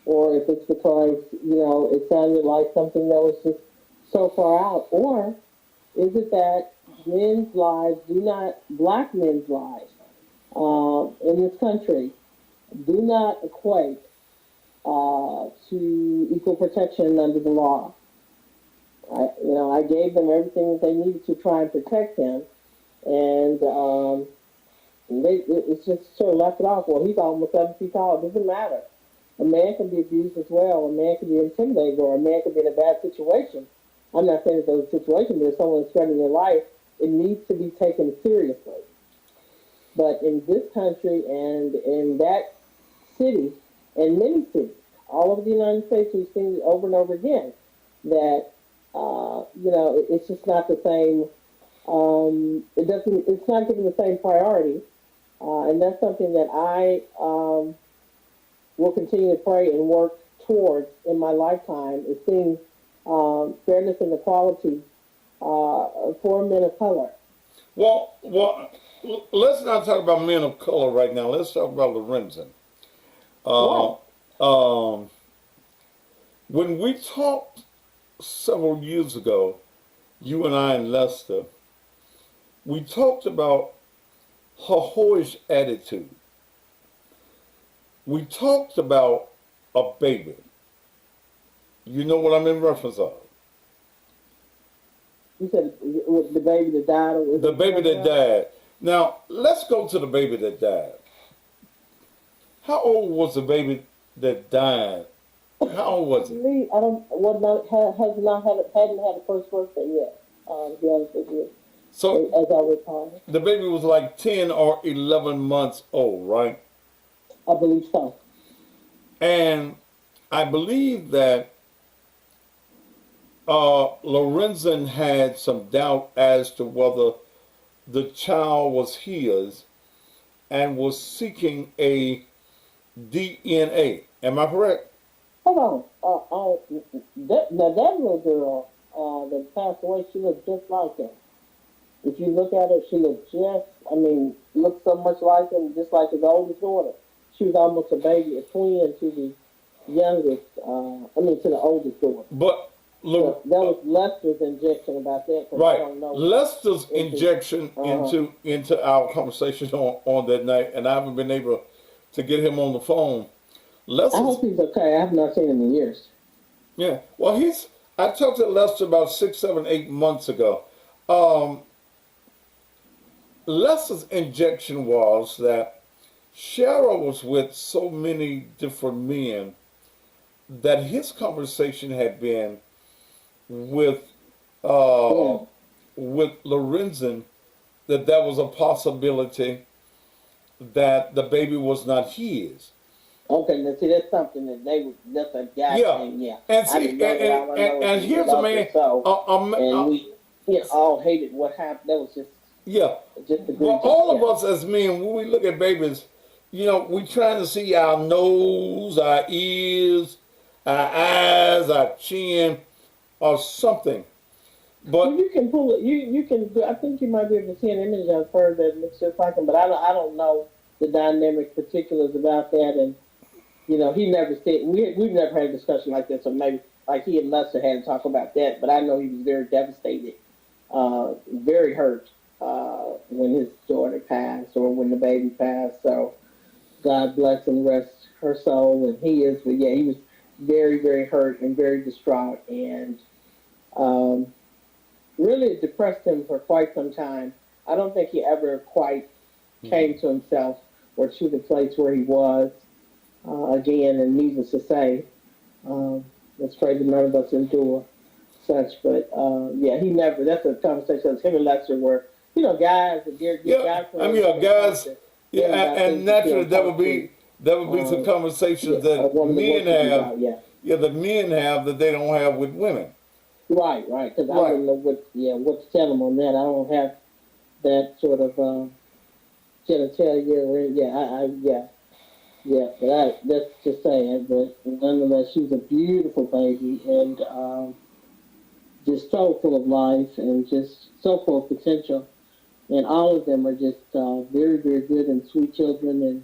or if it's because, it sounded like something that was just so far out. Or is it that men's lives black men's lives in this country do not equate to equal protection under the law? I gave them everything that they needed to try and protect him, and it's just sort of left it off. Well, he's almost 7 feet tall. It doesn't matter. A man can be abused as well. A man can be intimidated, or a man can be in a bad situation. I'm not saying that there's a situation where someone's threatening their life. It needs to be taken seriously. But in this country and in that city, and many cities all over the United States, we've seen it over and over again that it's just not the same. It's not given the same priority, and that's something that I will continue to pray and work towards in my lifetime, is seeing fairness and equality for men of color. Well, let's not talk about men of color right now. Let's talk about Lorenzen. When we talked several years ago, you and I and Lester, we talked about her whorish attitude. We talked about a baby. You know what I'm in reference of? You said the baby that died? Or the baby that died. Now, let's go to the baby that died. How old was the baby that died? How old was it? Hadn't had a first birthday yet, to be honest with you. So, as I recall. The baby was like 10 or 11 months old, right? I believe so. And I believe that Lorenzen had some doubt as to whether the child was his and was seeking a DNA. Am I correct? Hold on. That little girl that passed away, she looked just like him. If you look at her, she looked looked so much like him, just like his oldest daughter. She was almost a baby, a twin to the youngest, to the oldest daughter. But that was Lester's injection about that. Right. I don't know Lester's injection into our conversation on that night, and I haven't been able to get him on the phone. I hope he's okay. I have not seen him in years. Yeah. Well, I talked to Lester about 6, 7, 8 months ago. Lester's injection was that Sherra was with so many different men that his conversation had been with Lorenzen that was a possibility that the baby was not his. Okay, now see, that's something that that's a guy thing, yeah. And see, and here's a man, and we all hated what happened. That was just but all of us as men, when we look at babies, we trying to see our nose, our ears, our eyes, our chin, or something. Well, But you can pull it. You can. I think you might be able to see an image of her that looks just like him, but I don't know the dynamic particulars about that. And he never said we've never had a discussion like this, or maybe like he and Lester had to talk about that. But I know he was very devastated, very hurt when his daughter passed or when the baby passed. So God bless and rest her soul, and he is. But yeah, he was very very hurt and very distraught, and really depressed him for quite some time. I don't think he ever quite came to himself or to the place where he was again. And needless to say, let's pray that none of us endure such. But yeah, he never. That's a conversation that him and Lester were. Guys, yeah, guys. I mean, guys, yeah, and naturally that would be some conversations that men have. Yeah, the men have that they don't have with women. Right. Because I don't know what to tell them on that. I don't have that sort of genitalia. But that's just saying. But nonetheless, she's a beautiful baby and just so full of life and just so full of potential. And all of them are just very, very good and sweet children. And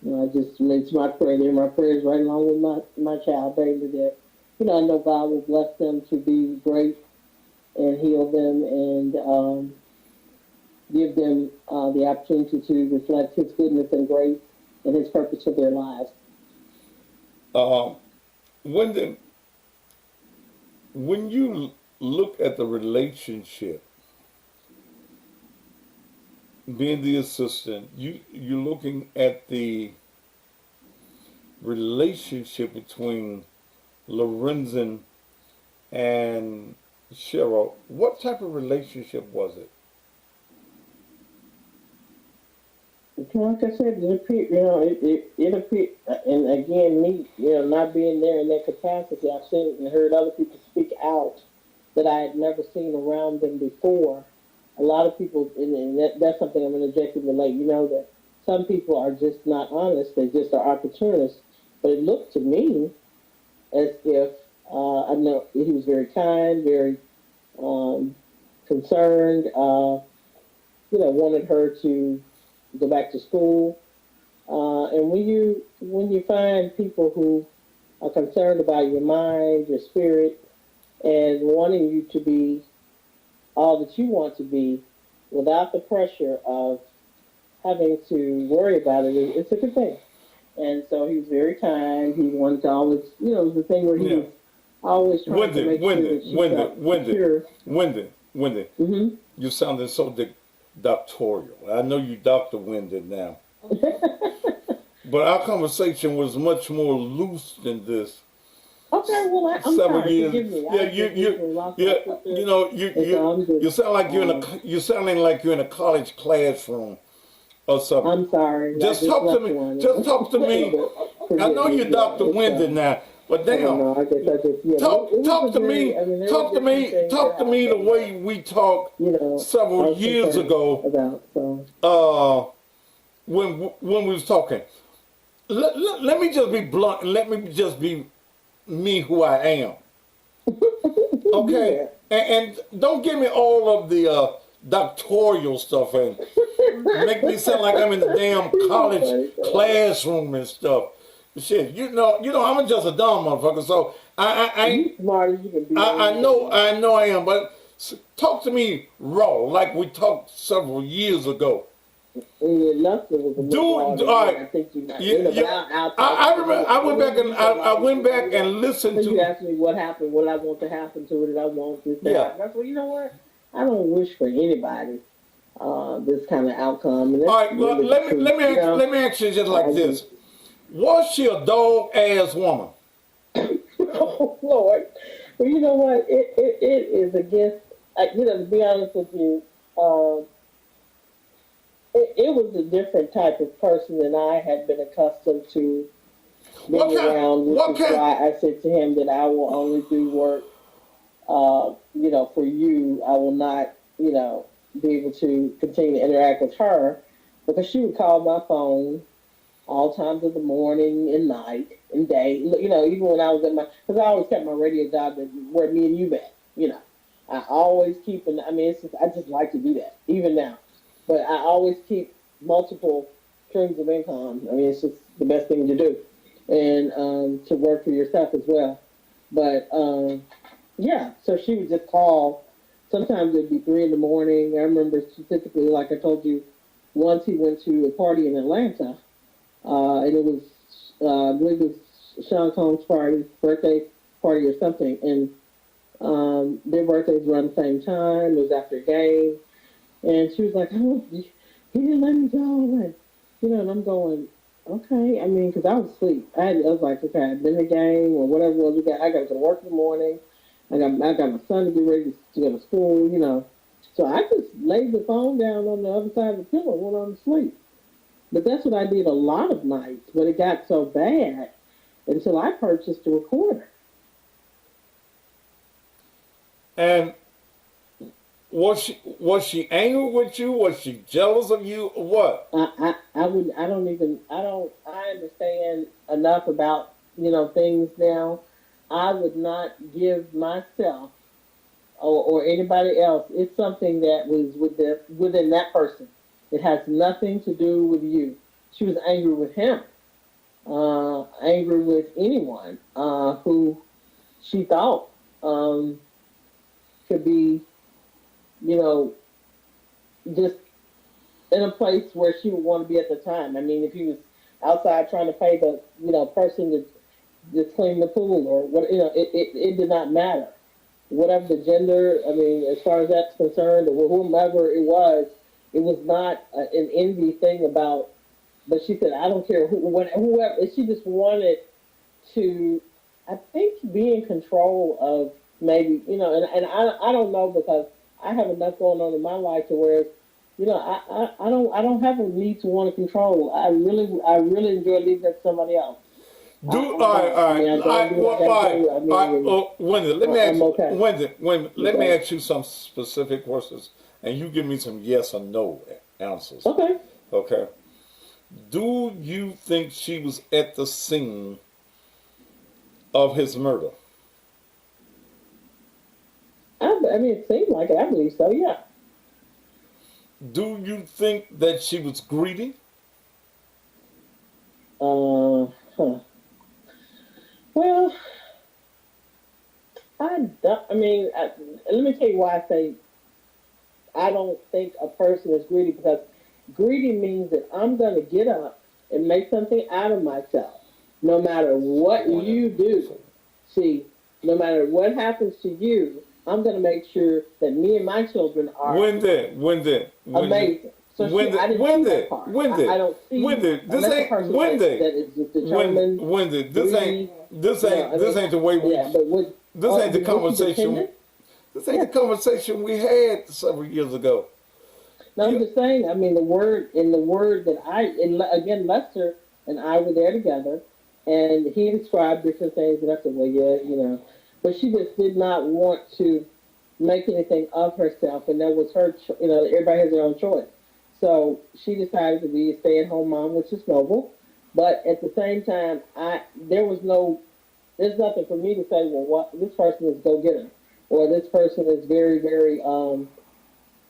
it's my prayer. They're my prayers right along with my child baby that. I know God will bless them to be great and heal them and give them the opportunity to reflect His goodness and grace and His purpose for their lives. When you look at the relationship, being the assistant, you're looking at the relationship between Lorenzen and Sherra. What type of relationship was it? Like I said, it appeared, and again, me, not being there in that capacity, I've seen and heard other people speak out that I had never seen around them before. A lot of people, and that's something I'm going to objectively relate, that some people are just not honest, they just are opportunists. But it looked to me as if I know he was very kind, very concerned. Wanted her to go back to school. And when you find people who are concerned about your mind, your spirit, and wanting you to be all that you want to be, without the pressure of having to worry about it, it's a good thing. And so he was very kind. He wanted to always, it was the thing where he was always trying to make sure that she felt secure. Wendy, you sounded so doctorial. I know you Dr. Wendy now. But our conversation was much more loose than this. Okay, well, I'm several sorry. years. Forgive me. You sound like you're sounding like you're in a college classroom or something. I'm sorry. Just talk to me. Just talk to me. I know you're Dr. Wendy now, but damn, talk to me. Talk to me. Talk to me the way we talked several years ago. When we was talking. Let me just be blunt. Let me just be me who I am. Okay? And don't give me all of the doctoral stuff and make me sound like I'm in the damn college classroom and stuff. Shit, I'm just a dumb motherfucker, so I ain't smart as you can be. I know I am, but talk to me raw, like we talked several years ago. I remember. I went back and listened to. You asked me what happened, what I want to happen to it, and I want this. That's well, you know what? I don't wish for anybody this kind of outcome. And all right. Well, let me ask you just like this: was she a dog ass woman? Oh Lord! Well, you know what? It is against. To be honest with you. It was a different type of person than I had been accustomed to being around, which is why I said to him that I will only do work, for you. I will not, be able to continue to interact with her because she would call my phone all times of the morning and night and day. Even when I was at because I always kept my radio job where me and you met. I always keep, and I mean, I just like to do that, even now. But I always keep multiple streams of income. I mean, it's just the best thing to do, and to work for yourself as well. But yeah, so she would just call. Sometimes it'd be 3 in the morning. I remember specifically, like I told you, once he went to a party in Atlanta, and it was, I believe it was Sean Combs' birthday party or something, and their birthdays were on the same time. It was after a game, and she was like, "Oh, he didn't let me go," and I'm going, okay. I mean, because I was asleep. I was like, okay, I've been in the game or whatever it was. I got to go to work in the morning. I got my son to get ready to go to school. So I just laid the phone down on the other side of the pillow and went on to sleep. But that's what I did a lot of nights, but it got so bad until I purchased a recorder. And was she angry with you? Was she jealous of you? Or what? I understand enough about, things now. I would not give myself or anybody else. It's something that was within that person. It has nothing to do with you. She was angry with him, angry with anyone who she thought could be, just in a place where she would want to be at the time. I mean, if he was outside trying to pay the, person to just clean the pool or what, it did not matter. Whatever the gender, I mean, as far as that's concerned, or whomever it was not an envy thing about, but she said, I don't care whoever, she just wanted to, I think, be in control of maybe, and I don't know, because I have enough going on in my life to where, I don't have a need to want to control. I really enjoy leaving it to somebody else. Wendy, let me ask you some specific questions, and you give me some yes or no answers. Okay. Do you think she was at the scene of his murder? I mean, it seemed like it. I believe so, yeah. Do you think that she was greedy? Well, let me tell you why I say I don't think a person is greedy, because greedy means that I'm going to get up and make something out of myself, no matter what you do. See, no matter what happens to you, I'm going to make sure that me and my children are amazing. So I didn't see that part. I don't see this ain't that is just determined. This ain't the way we. Yeah, but this ain't the conversation. This ain't the conversation we had several years ago. No, I'm just saying. I mean, the word that again, Lester and I were there together, and he described different things, and I said, well, yeah, but she just did not want to make anything of herself, and that was her. Everybody has their own choice. So she decided to be a stay-at-home mom, which is noble. But at the same time, there's nothing for me to say, well, this person is go-getter, or this person is very, very,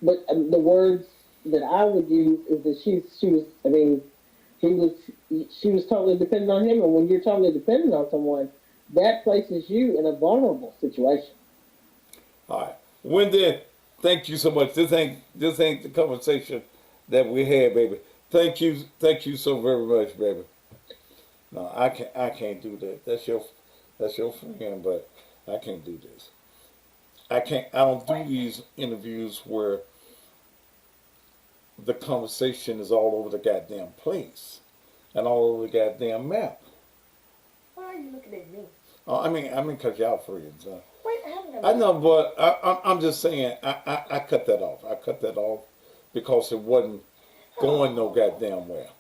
but the words that I would use is that she was totally dependent on him. And when you're totally dependent on someone, that places you in a vulnerable situation. All right. Wendy, thank you so much. This ain't the conversation that we had, baby. Thank you so very much, baby. No, I can't do that. That's your friend, but I can't do this. I don't do these interviews where the conversation is all over the goddamn place and all over the goddamn map. Why are you looking at me? I mean, cause y'all friends. Wait, I haven't. I know, but I'm just saying. I cut that off. I cut that off because it wasn't going no goddamn well.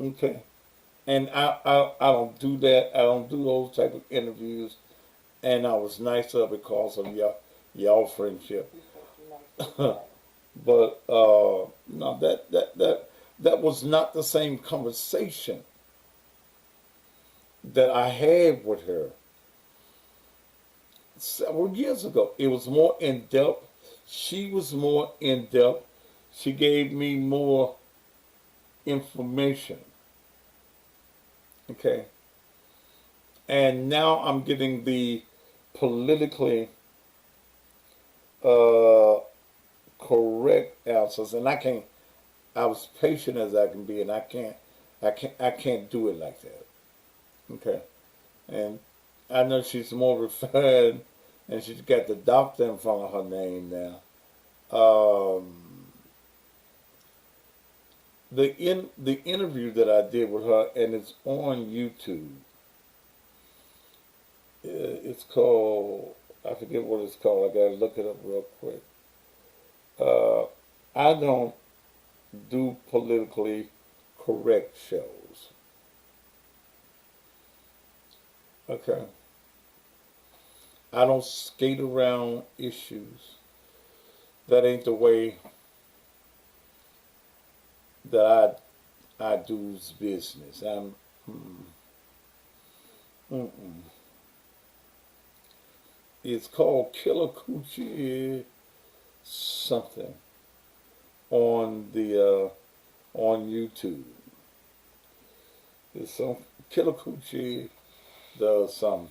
Okay, and I don't do that. I don't do those type of interviews. And I was nicer because of y'all friendship. But no, that was not the same conversation that I had with her several years ago. It was more in depth. She was more in depth. She gave me more information. Okay. And now I'm getting the politically correct answers, and I was patient as I can be, and I can't do it like that. Okay. And I know she's more refined, and she's got the doctor in front of her name now. The interview that I did with her, and it's on YouTube. It's called, I forget what it's called. I gotta look it up real quick. I don't do politically correct shows. Okay. I don't skate around issues. That ain't the way that I do business. It's called Killer Coochie something on the on YouTube. It's some Killer Coochie does something.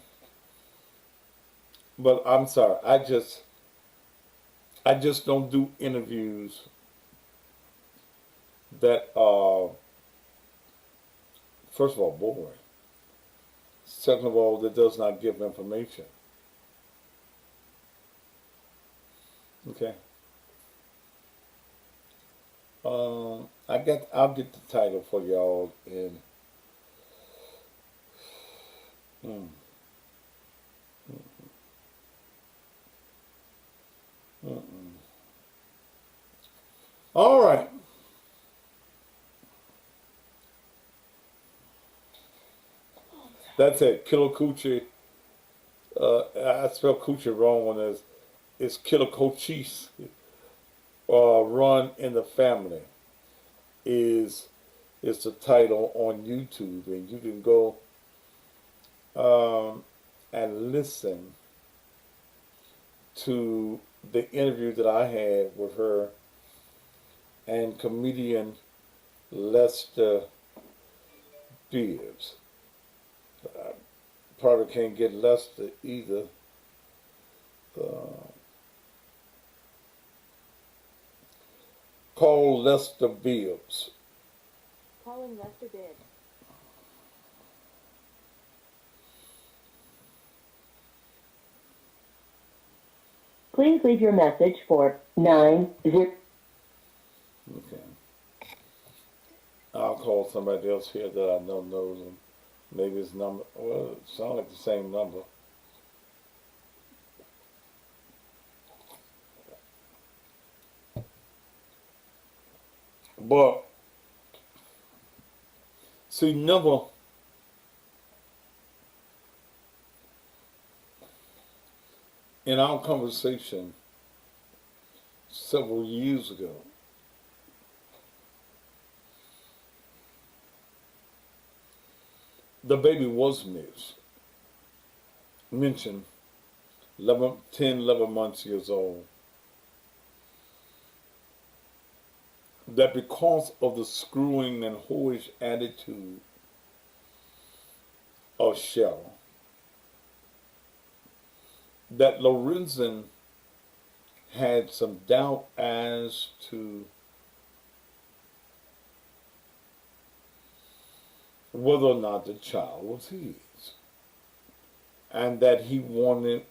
But I'm sorry, I just don't do interviews that are, first of all, boring. Second of all, that does not give information. Okay. I'll get the title for y'all in. All right. That's it. Killer Coochie. I spell Coochie wrong when it's Killer Cochise. Run in the Family is the title on YouTube, and you can go and listen to the interview that I had with her and comedian Lester Bibbs. I probably can't get Lester either. Call Lester Bibbs. Calling Lester Bibbs. Please leave your message for 90. Okay. I'll call somebody else here that I know knows him. Maybe his number, well, it sounds like the same number. But, see, never, in our conversation several years ago, the baby was mentioned 11 months years old. That because of the screwing and whorish attitude of Sherra, that Lorenzen had some doubt as to whether or not the child was his, and that he wanted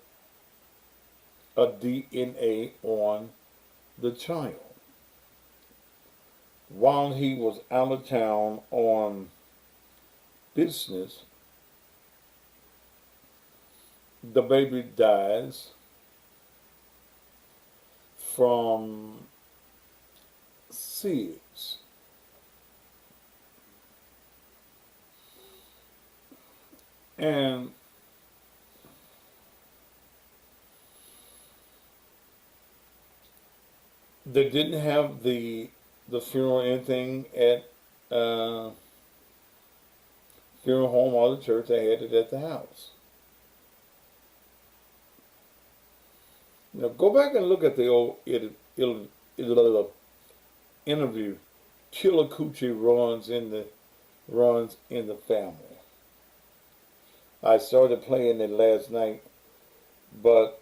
a DNA on the child. While he was out of town on business, the baby dies from SIDS. And they didn't have the the funeral, anything at funeral home or the church. I had it at the house. Now go back and look at the old interview Killer Coochie runs in the family. I started playing it last night, but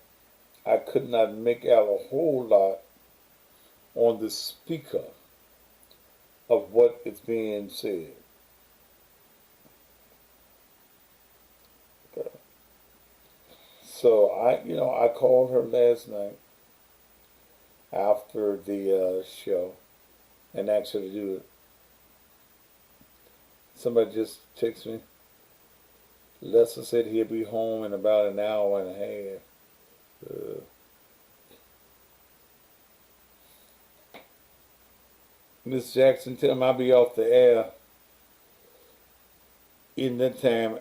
I could not make out a whole lot on the speaker of what is being said. Okay. So I called her last night after the show and asked her to do it. Somebody just texted me. Lester said he'll be home in about an hour and a half. Miss Jackson, tell him I'll be off the air in that time.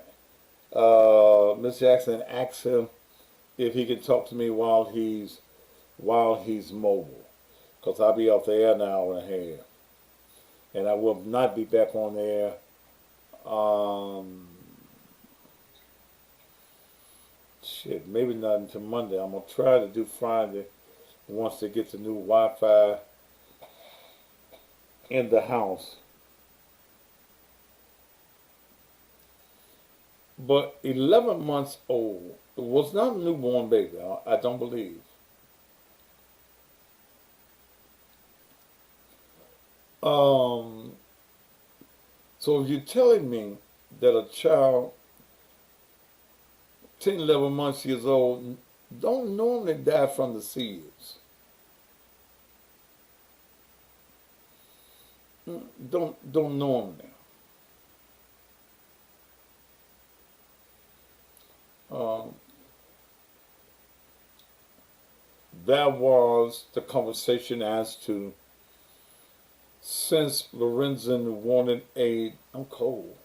Miss Jackson asked him if he can talk to me while he's mobile, because I'll be off the air in an hour and a half, and I will not be back on the air. Maybe not until Monday. I'm gonna try to do Friday once they get the new Wi-Fi in the house. But 11 months old, it was not a newborn baby, I don't believe. So if you're telling me that a child 10, 11 months years old don't normally die from the seeds. Don't normally. That was the conversation as to, since Lorenzen wanted I'm cold.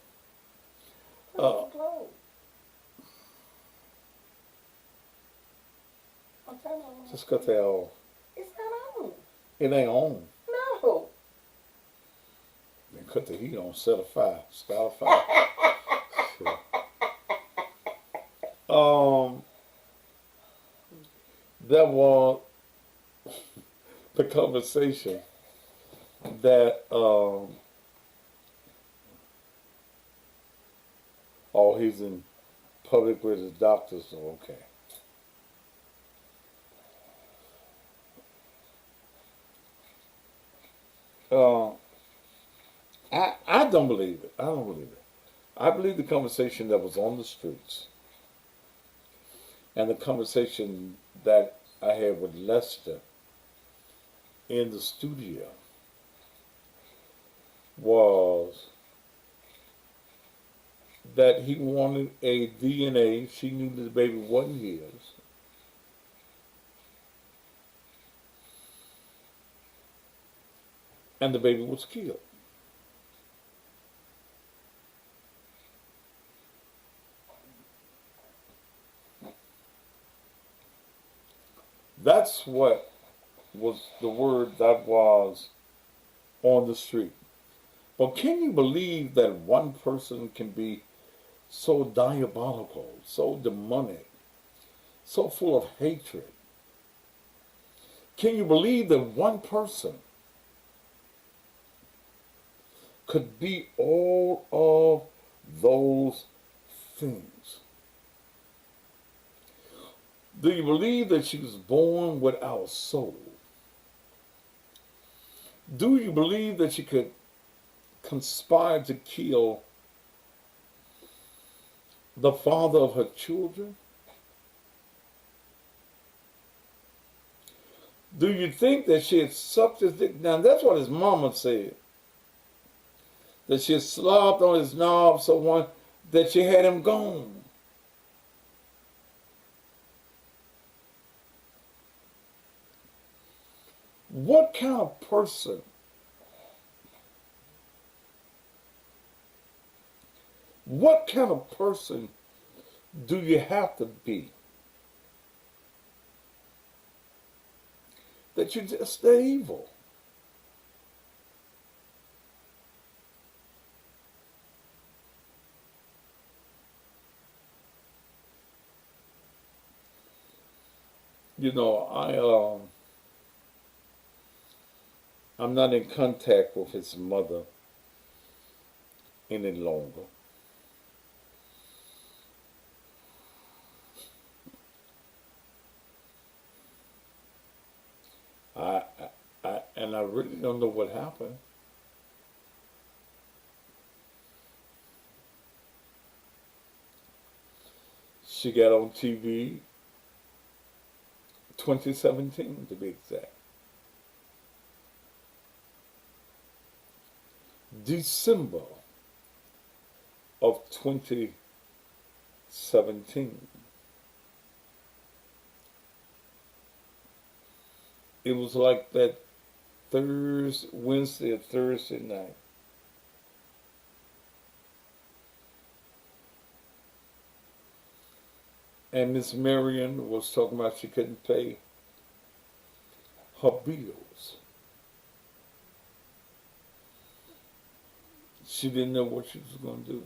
Just cut that off. It's not on. It ain't on. No. Then cut the heat on, set a fire, start a fire. That was the conversation that he's in public with his doctors, so okay. I don't believe it. I don't believe it. I believe the conversation that was on the streets and the conversation that I had with Lester in the studio was that he wanted a DNA. She knew that the baby wasn't his. And the baby was killed. That's what was the word that was on the street. But can you believe that one person can be so diabolical, so demonic, so full of hatred? Can you believe that one person could be all of those things? Do you believe that she was born without a soul? Do you believe that she could conspire to kill the father of her children? Do you think that she had sucked his dick? Now that's what his mama said. That she had slobbed on his knob so that she had him gone. What kind of person do you have to be that you're just that evil? You know, I'm not in contact with his mother any longer. I, and I really don't know what happened. She got on TV 2017 to be exact. December of 2017. It was like that Wednesday or Thursday night. And Miss Marion was talking about she couldn't pay her bills. She didn't know what she was going to do.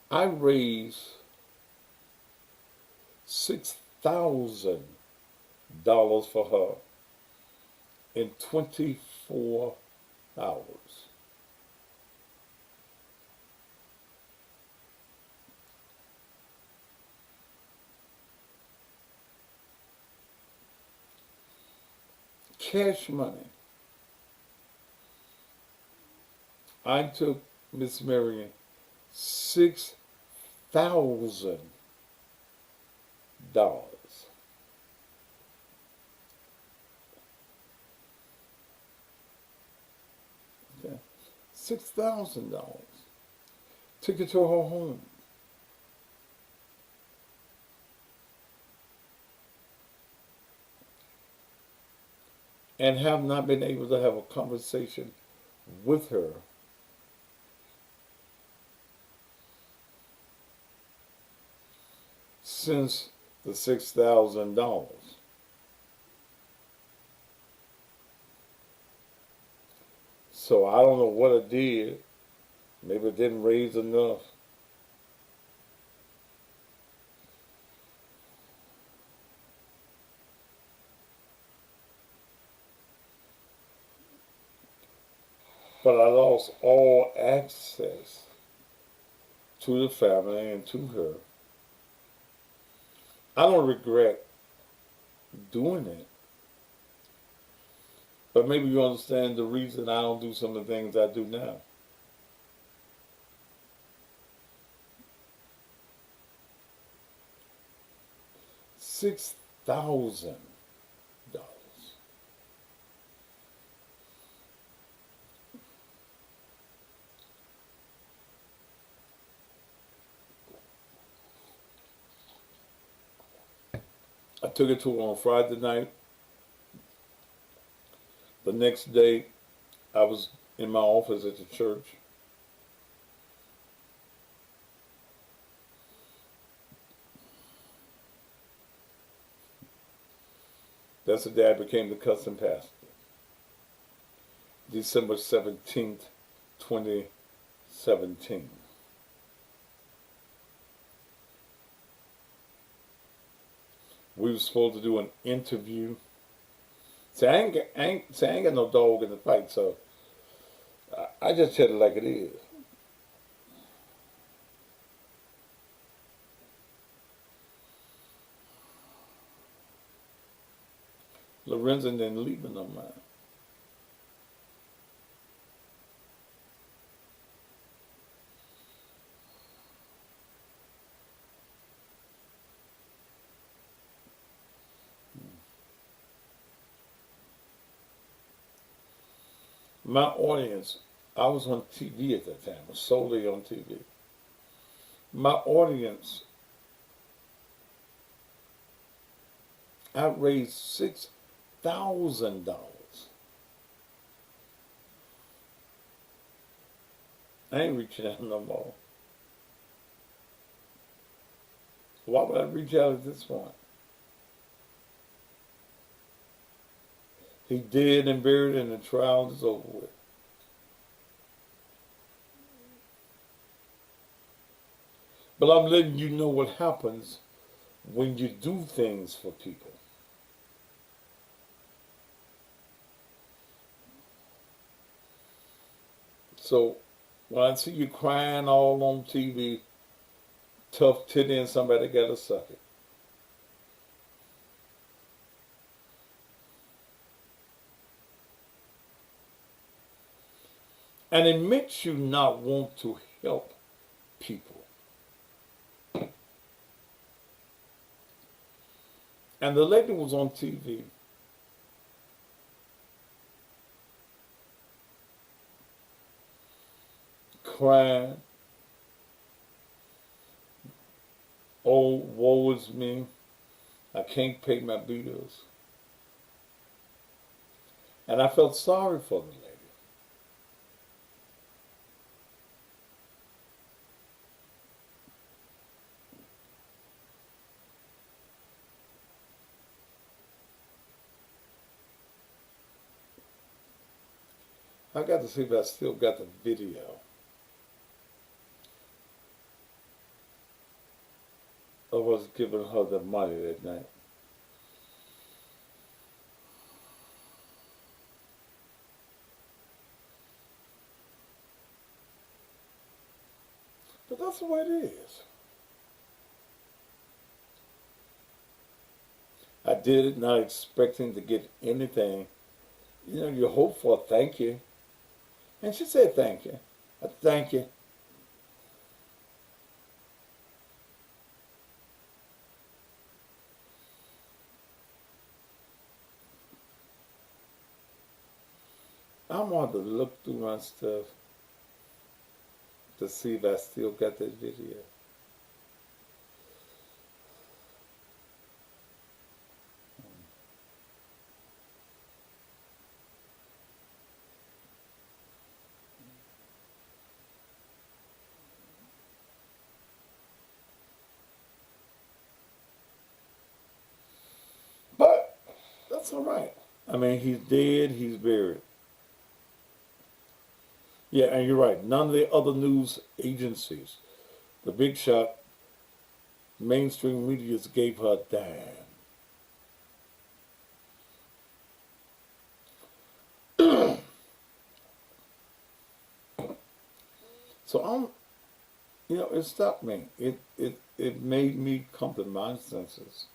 I raised $6,000 for her in 24 hours. Cash money. I took Miss Marion $6,000. Okay. $6,000. Took it to her home. And have not been able to have a conversation with her since the $6,000. So I don't know what I did. Maybe it didn't raise enough. But I lost all access to the family and to her. I don't regret doing it. But maybe you understand the reason I don't do some of the things I do now. $6,000. I took it to her on Friday night. The next day, I was in my office at the church. That's the day I became the custom pastor. December 17th, 2017. We were supposed to do an interview. See, I ain't got no dog in the fight, so I just tell it like it is. Lorenzen didn't leave it on mine. My audience, I was on TV at that time, I was solely on TV. My audience, I raised $6,000. I ain't reaching out no more. Why would I reach out at this point? He dead and buried and the trial is over with. But I'm letting you know what happens when you do things for people. So when I see you crying all on TV, tough titty and somebody gotta suck it. And it makes you not want to help people. And the lady was on TV crying, oh, woe is me, I can't pay my bills. And I felt sorry for the lady. I got to see if I still got the video of us giving her the money that night. But that's the way it is. I did it not expecting to get anything. You know, you hope for a thank you. And she said thank you. I thank you. I'm going to look through my stuff to see if I still got that video. But that's all right. I mean, he's dead, he's buried. Yeah, and you're right. None of the other news agencies, the big shot, mainstream medias gave her a dime. So it stopped me. It made me come to my senses.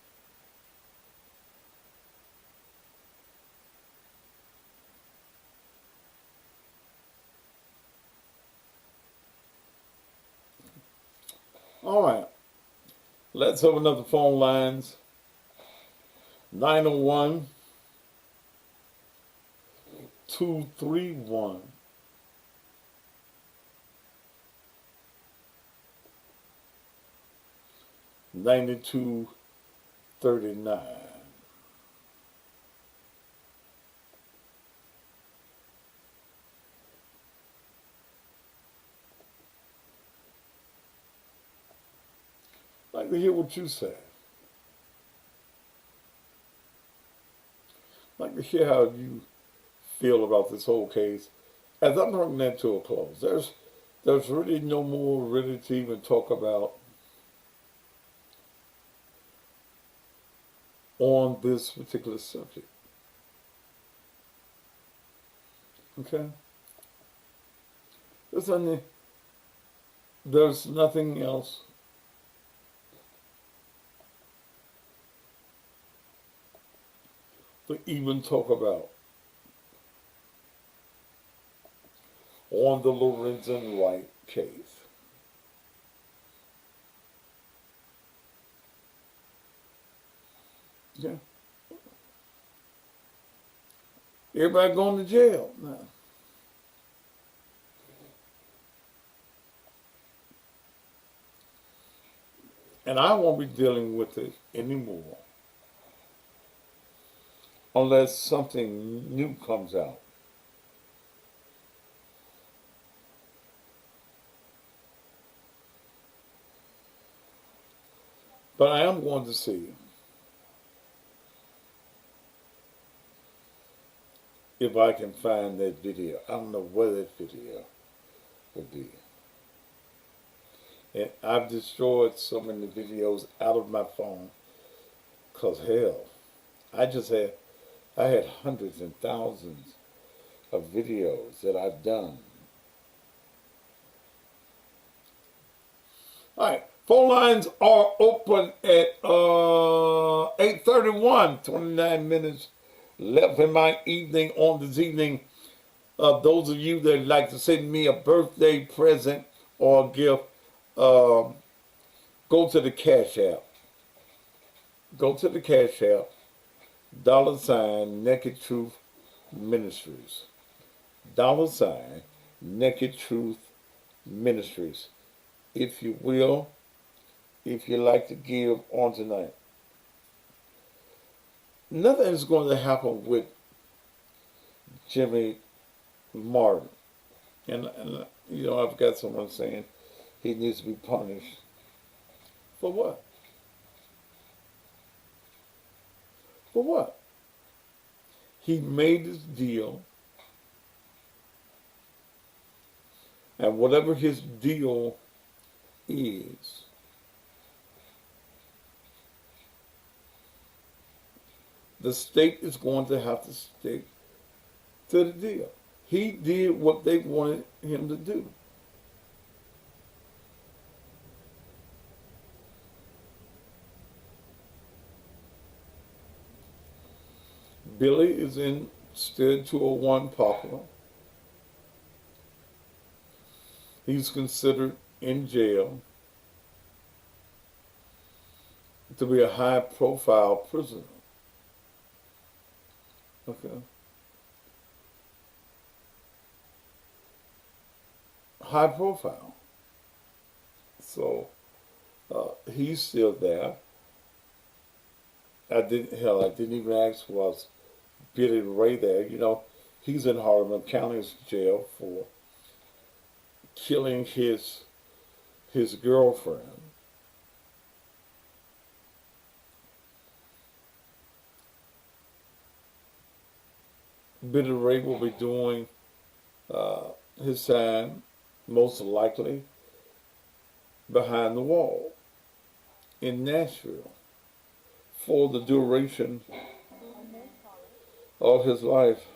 All right. Let's open up the phone lines. 901 231 9239. I'd like to hear what you say. I'd like to hear how you feel about this whole case. As I'm bringing that to a close, there's really no more really to even talk about on this particular subject. Okay? There's nothing else to even talk about on the Lorenzen Wright case. Yeah. Everybody going to jail now. And I won't be dealing with it anymore unless something new comes out. But I am going to see if I can find that video. I don't know where that video will be. And I've destroyed so many videos out of my phone. Cause hell, I had hundreds and thousands of videos that I've done. All right, phone lines are open at 8:31. 29 minutes left in my evening on this evening. Those of you that like to send me a birthday present or a gift, go to the Cash App. Go to the Cash App, $ Naked Truth Ministries. $ Naked Truth Ministries. If you will, if you like to give on tonight. Nothing is going to happen with Jimmy Martin. And you know, I've got someone saying he needs to be punished. For what? For what? He made this deal, and whatever his deal is, the state is going to have to stick to the deal. He did what they wanted him to do. Billy is instead 201 Poplar. He's considered in jail to be a high-profile prisoner. Okay. High profile. So he's still there. I didn't even ask was Billy Ray there. You know, he's in Hardeman County's jail for killing his girlfriend. Billy Ray will be doing his time, most likely, behind the wall in Nashville for the duration of his life.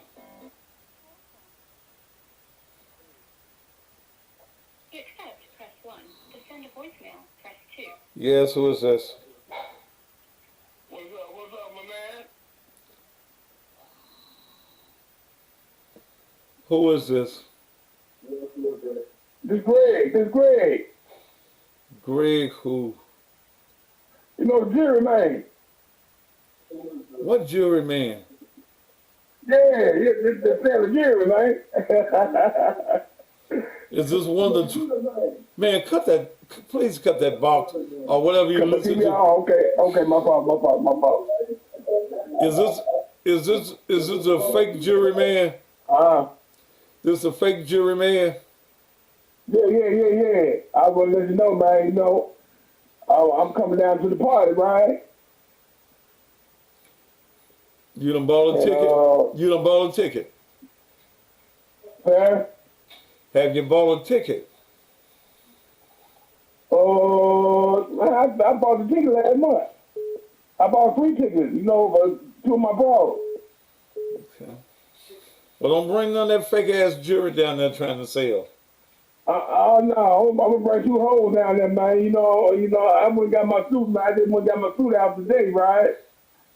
To accept, press 1. To send a voicemail, press 2. Yes, who is this? What's up, my man? Who is this? This Greg. Greg who? You know, the jury man. What jury man? Yeah, the jury man. Is this one of the... Man, please cut that box or whatever you listen to. Okay, my fault. Is this a fake jury man? This a fake jury man? Yeah. I want to let you know, man, you know, I'm coming down to the party, right? You done bought a ticket? You done bought a ticket? Sir? Have you bought a ticket? I bought the ticket last month. I bought 3 tickets, you know, for 2 of my bros. Okay. Well, don't bring none of that fake ass jury down there trying to sell. No, I'm gonna bring 2 hoes down there, man. You know, I went and got my suit, man. I just went and got my suit out today, right?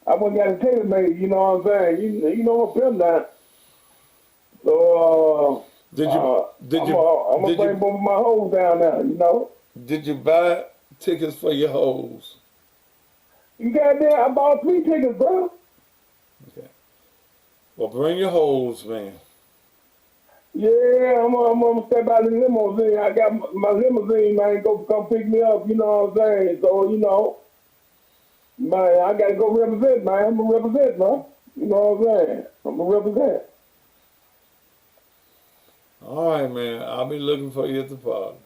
I went and got a tailor made, you know what I'm saying? You know what I'm that. So, I'm gonna bring both of my hoes down there, you know? Did you buy tickets for your hoes? You got there? I bought 3 tickets, bro. Okay. Well, bring your hoes, man. Yeah, I'm gonna step out of the limousine. I got my limousine, man, come pick me up, you know what I'm saying? So, you know, man, I gotta go represent, man. I'm gonna represent, man. You know what I'm saying? I'm gonna represent. All right, man. I'll be looking for you at the party.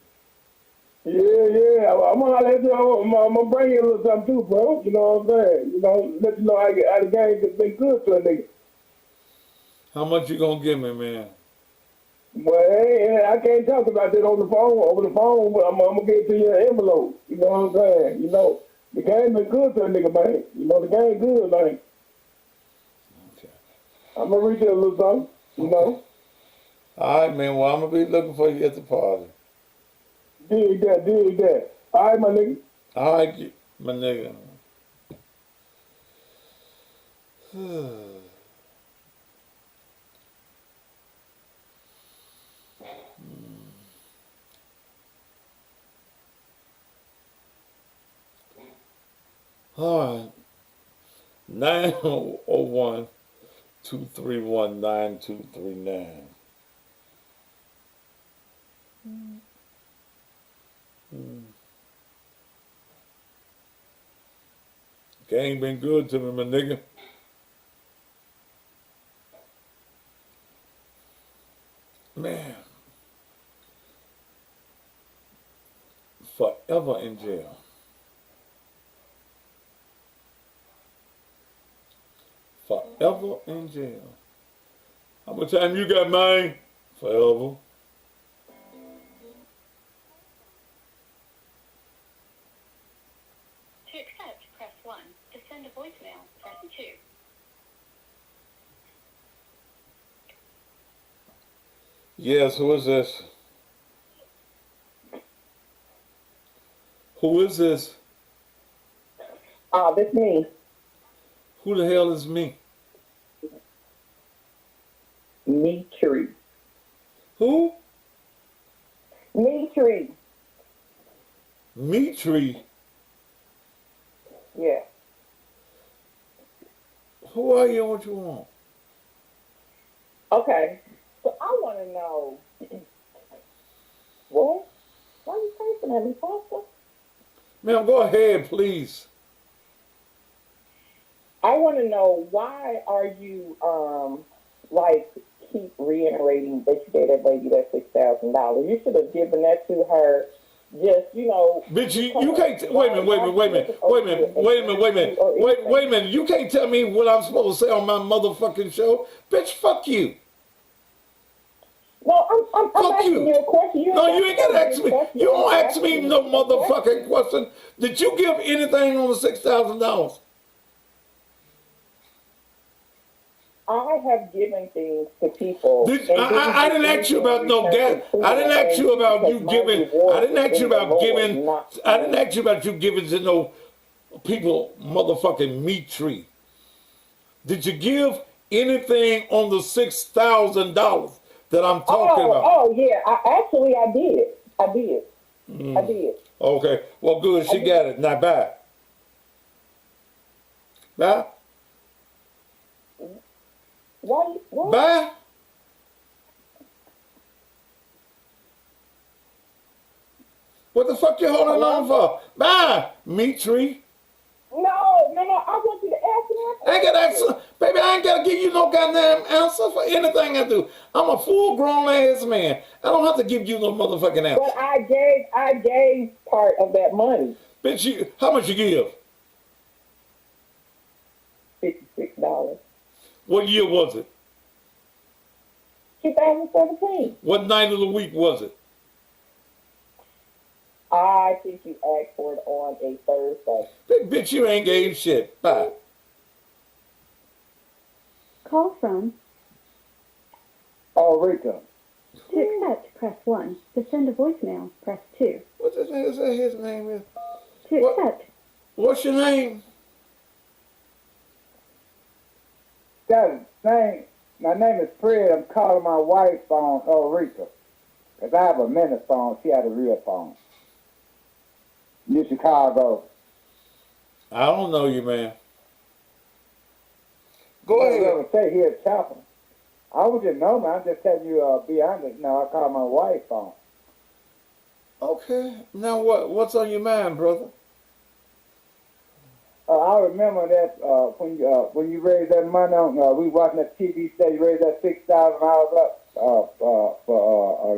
Yeah. I'm gonna let you. I'm gonna bring you a little something too, bro. You know what I'm saying? You know, let you know how the game has been good to a nigga. How much you gonna give me, man? Well, hey, I can't talk about that on the phone. Over the phone, but I'm gonna get it to your envelope. You know what I'm saying? You know, the game been good to a nigga, man. You know, the game good, man. Okay. I'm gonna reach you a little something. You know. All right, man. Well, I'm gonna be looking for you at the party. Dig that, dig that. All right, my nigga. All right, my nigga. All right. 901-231-9239. Gang been good to me, my nigga. Man. Forever in jail. Forever in jail. How much time you got, man? Forever. To accept, press 1. To send a voicemail, press 2. Yes, who is this? Who is this? That's me. Who the hell is me? Tree. Who? Tree. Me tree. Yeah. Who are you and what you want? Okay. So I want to know, what? Why are you facing at me, Pastor? Ma'am, go ahead, please. I want to know, why are you, keep reiterating that you gave that lady that $6,000? You should have given that to her. Just, Bitch, you can't. Wait a minute. You can't tell me what I'm supposed to say on my motherfucking show. Bitch, fuck you. No, I'm asking you a question. No, you ain't gotta ask me. You don't ask me no motherfucking question. Did you give anything on the $6,000? I have given things to people. I didn't ask you about no gas. I didn't ask you about you giving. I didn't ask you about giving. I didn't ask you about you giving to no people motherfucking meat tree. Did you give anything on the $6,000 that I'm talking about? Oh yeah. I did. I did. Okay. Well, good. She got it. Now, bye. Bye. What? Bye. What the fuck you holding on for? Bye, meat tree. No. I want you to ask me. I ain't gotta answer. Baby, I ain't gotta give you no goddamn answer for anything I do. I'm a full grown ass man. I don't have to give you no motherfucking answer. But I gave part of that money. Bitch, how much you give? $56. What year was it? 2017. What night of the week was it? I think you asked for it on a Thursday. Bitch, you ain't gave shit. Bye. Call from. Rita. To accept, press 1. To send a voicemail, press 2. What's this nigga say his name is? To accept. What's your name? My name is Fred. I'm calling my wife's phone, Rita. Because I have a minute phone. She had a real phone. New Chicago. I don't know you, man. Go ahead. I say here at Chapel. I wouldn't know, man. I'm just telling you, be honest. Now I call my wife's phone. Okay. Now what's on your mind, brother? I remember that when you raised that money on, we watching that TV station, you raised that $6,000 up for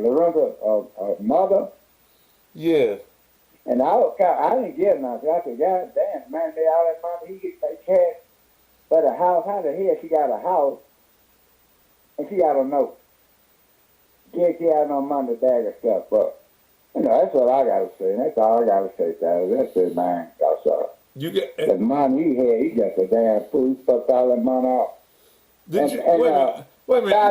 Lorenzen's mother. Yeah. And I didn't get nothing. I said, God damn, man, all that money he gets that cash. But a house, how the hell she got a house and she got a note? can't have no money to bag of stuff up. You know, that's what I gotta say. That's all I gotta say, Sally. That's it, man. That's all. You get the money he had, he got the damn food, fucked all that money off. Did you wait a minute. I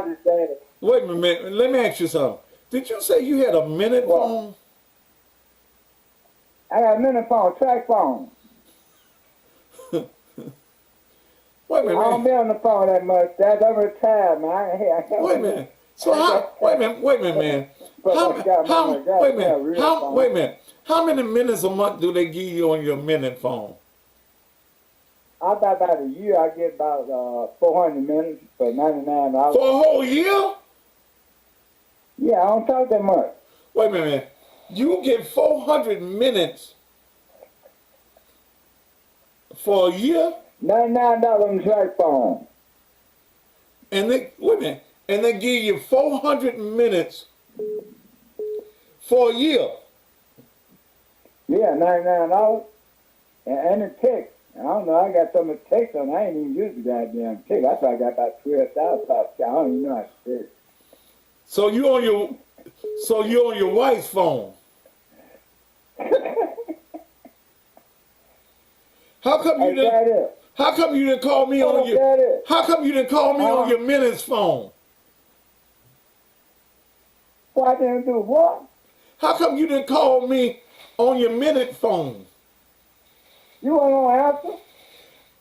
understand it. Wait a minute. Let me ask you something. Did you say you had a minute phone? I got a minute phone, track phone. Wait a minute. I don't be on the phone that much. That's I'm retired, man. Wait a minute. So how? Wait a minute, man. Wait a minute. How many minutes a month do they give you on your minute phone? About a year, I get about 400 minutes for $99. For a whole year? Yeah, I don't talk that much. Wait a minute, man. You get 400 minutes for a year? $99 on the track phone. And they wait a minute. And they give you 400 minutes for a year. Yeah, $99. And a text. I don't know, I got some text on. I ain't even used the goddamn text. I thought I got about 12,000. I don't even know how to text. So you on your wife's phone. How come you didn't? How come you didn't call me on your? How come you didn't call me on your minutes phone? Why didn't do what? How come you didn't call me on your minute phone? You want no answer?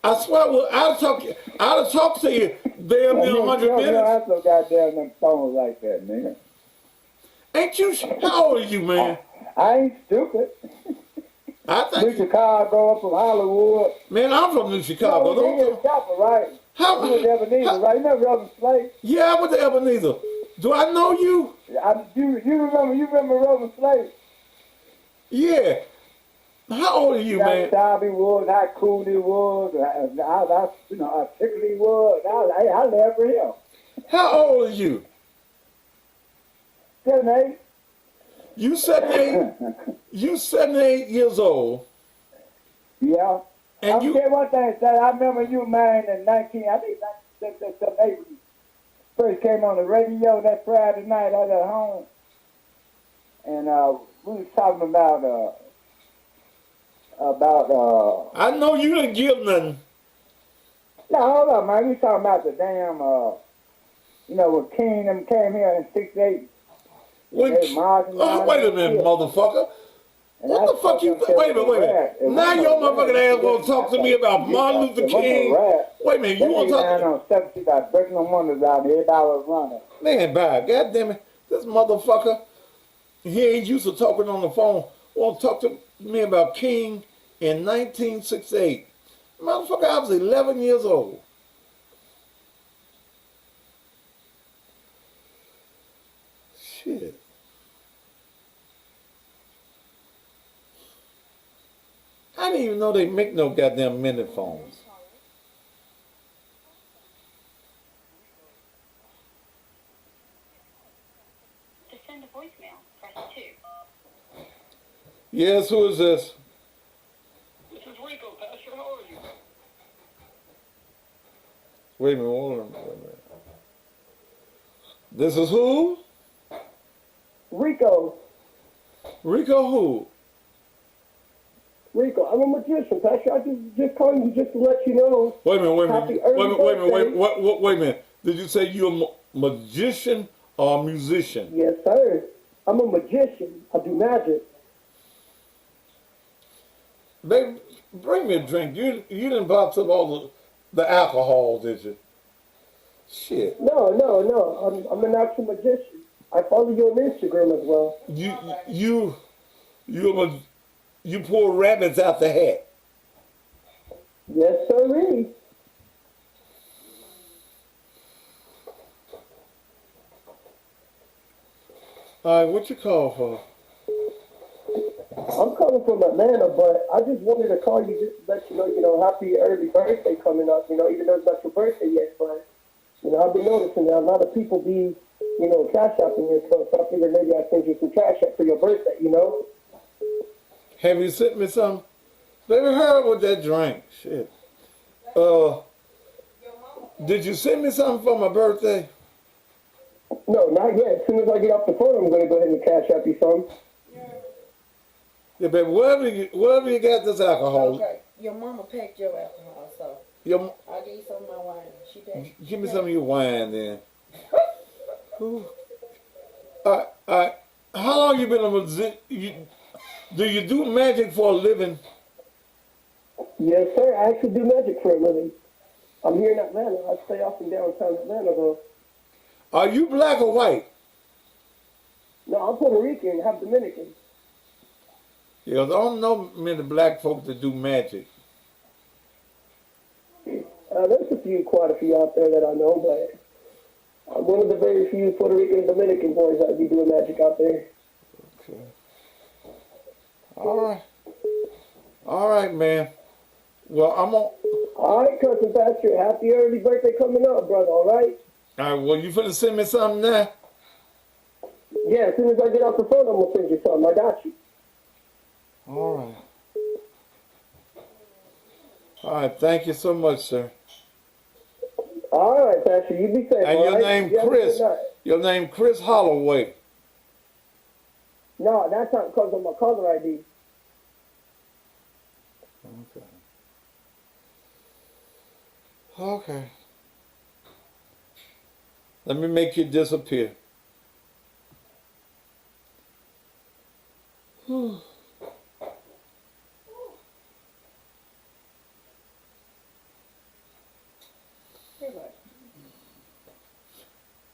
I swear, I'll talk to you damn near 100 minutes. You don't have no goddamn them phones like that, nigga. Ain't you? How old are you, man? I ain't stupid. New Chicago, from Hollywood. Man, I'm from New Chicago. No, you're a shopper, right? How? You went to Ebenezer, right? You never Robin Slate? Yeah, I went to Ebenezer. Do I know you? You remember Robin Slate? Yeah. How old are you, man? How shabby was, how cool he was, how articulate he was. I left for him. How old are you? 78. You 78? You 78 years old. Yeah. And I'll tell you one thing, Sally. I remember you, man, in 1978 when you first came on the radio that Friday night out at home. And we was talking about I know you didn't give nothing. No, hold on, man. We talking about the damn when King them came here in '68. Wait a minute, motherfucker. What the fuck you wait a minute. Now your motherfucking ass gonna talk to me about Martin Luther King. Wait a minute, you wanna talk on 70 about breaking them windows out there, everybody was running. Man, bye. God damn it. This motherfucker, he ain't used to talking on the phone. Want to talk to me about King in 1968. Motherfucker, I was 11 years old. Shit. I didn't even know they make no goddamn minute phones. To send a voicemail, press 2. Yes, who is this? This is Rico, Pastor. How are you? Wait a minute, hold on. Wait a minute. This is who? Rico. Rico who? Rico, I'm a magician, Pastor. I just calling you just to let you know. Wait a minute. Wait a minute. Did you say you're a magician or a musician? Yes, sir. I'm a magician. I do magic. Baby, bring me a drink. You didn't box up all the alcohol, did you? Shit. No. I'm an actual magician. I follow you on Instagram as well. You pull rabbits out the hat. Yes, sir, really. All right, what you call for? I'm calling from Atlanta, but I just wanted to call you just to let you know, happy early birthday coming up. Even though it's not your birthday yet, but I've been noticing that a lot of people be, cash apping you, so I figured maybe I'd send you some cash app for your birthday, Have you sent me some? Baby, heard with that drink. Shit. Did you send me something for my birthday? No, not yet. As soon as I get off the phone, I'm going to go ahead and cash out these songs. Yeah, baby, wherever you got this alcohol. Okay. Your mama packed your alcohol, so I'll give you some of my wine. She packed. Give me some of your wine then. How long you been on do you do magic for a living? Yes, sir. I actually do magic for a living. I'm here in Atlanta. I stay off in downtown Atlanta, though. Are you black or white? No, I'm Puerto Rican, half Dominican. Yeah, I don't know many black folks that do magic. There's quite a few out there that I know, but I'm one of the very few Puerto Rican and Dominican boys that be doing magic out there. Okay. All right, man. Well, I'm on. All right, Cousin Patrick. Happy early birthday coming up, brother. All right? All right, well, you finna send me something now? Yeah, as soon as I get off the phone, I'm going to send you something. I got you. All right. All right, thank you so much, sir. All right, Patrick. You be safe, And all your right? name Chris. Your name Chris Holloway. No, that's not because of my caller ID. Okay. Okay. Let me make you disappear.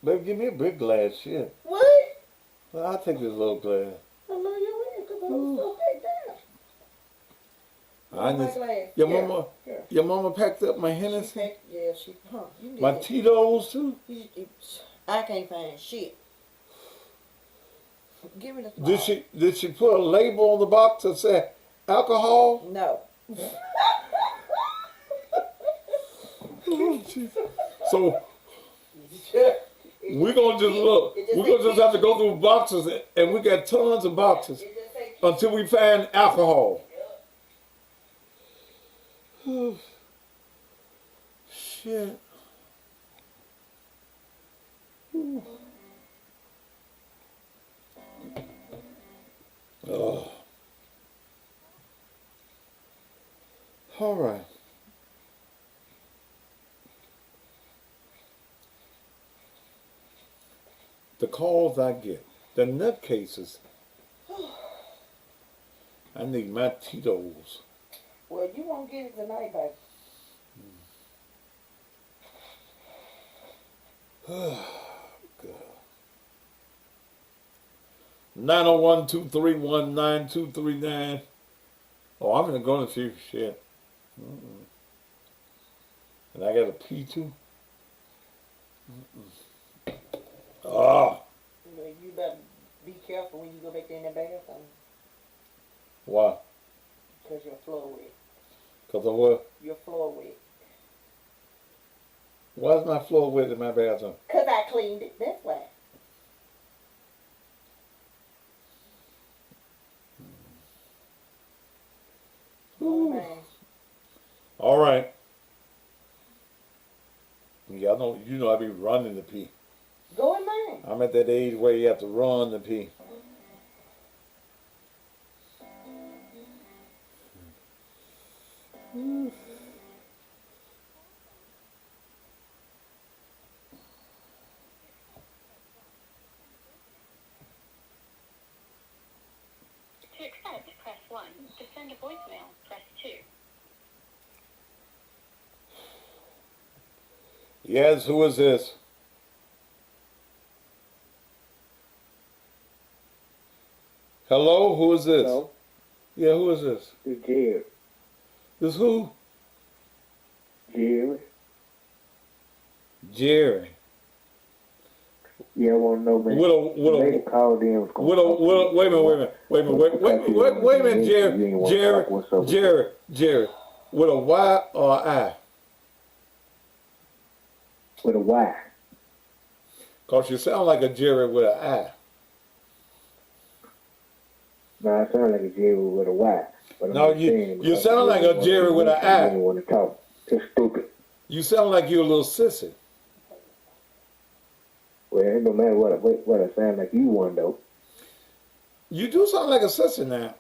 Baby, give me a big glass, shit. What? Well, I'll take this little glass. I love your hand because I was so packed down. I My just, glass. your mama packed up my Hennessy? She you My get Tito's too? I can't find shit. Give me the Did she put a label on the box that said alcohol? No. So we're gonna just look. We're gonna just have to go through boxes, and we got tons of boxes until we find alcohol. Shit. Oh. All right. The calls I get, the nutcases. I need my Tito's. Well, you won't get it tonight, baby. God. 901-231-9239. Oh, I'm gonna go to see shit. And I got a P2. Oh. You better be careful when you go back there in the bathroom. Why? Because your floor wet. Because of what? Your floor wet. Why is my floor wet in my bathroom? Because I cleaned it, that's why. All right. Yeah, you know I be running to pee. Go in there. I'm at that age where you have to run to pee. To accept, press 1. To send a voicemail, press 2. Yes, who is this? Hello, who is this? Hello? Yeah, who is this? It's Jerry. This who? Jerry. Jerry. Yeah, I want to know, man. Lady called in. Wait a minute, Jerry. With a Y or an I? With a Y. Because you sound like a Jerry with an I. No, I sound like a Jerry with a Y. No, you sound like a Jerry with an I. I didn't want to talk. It's stupid. You sound like you're a little sissy. Well, it don't matter what I sound like. You one though. You do sound like a sissy now.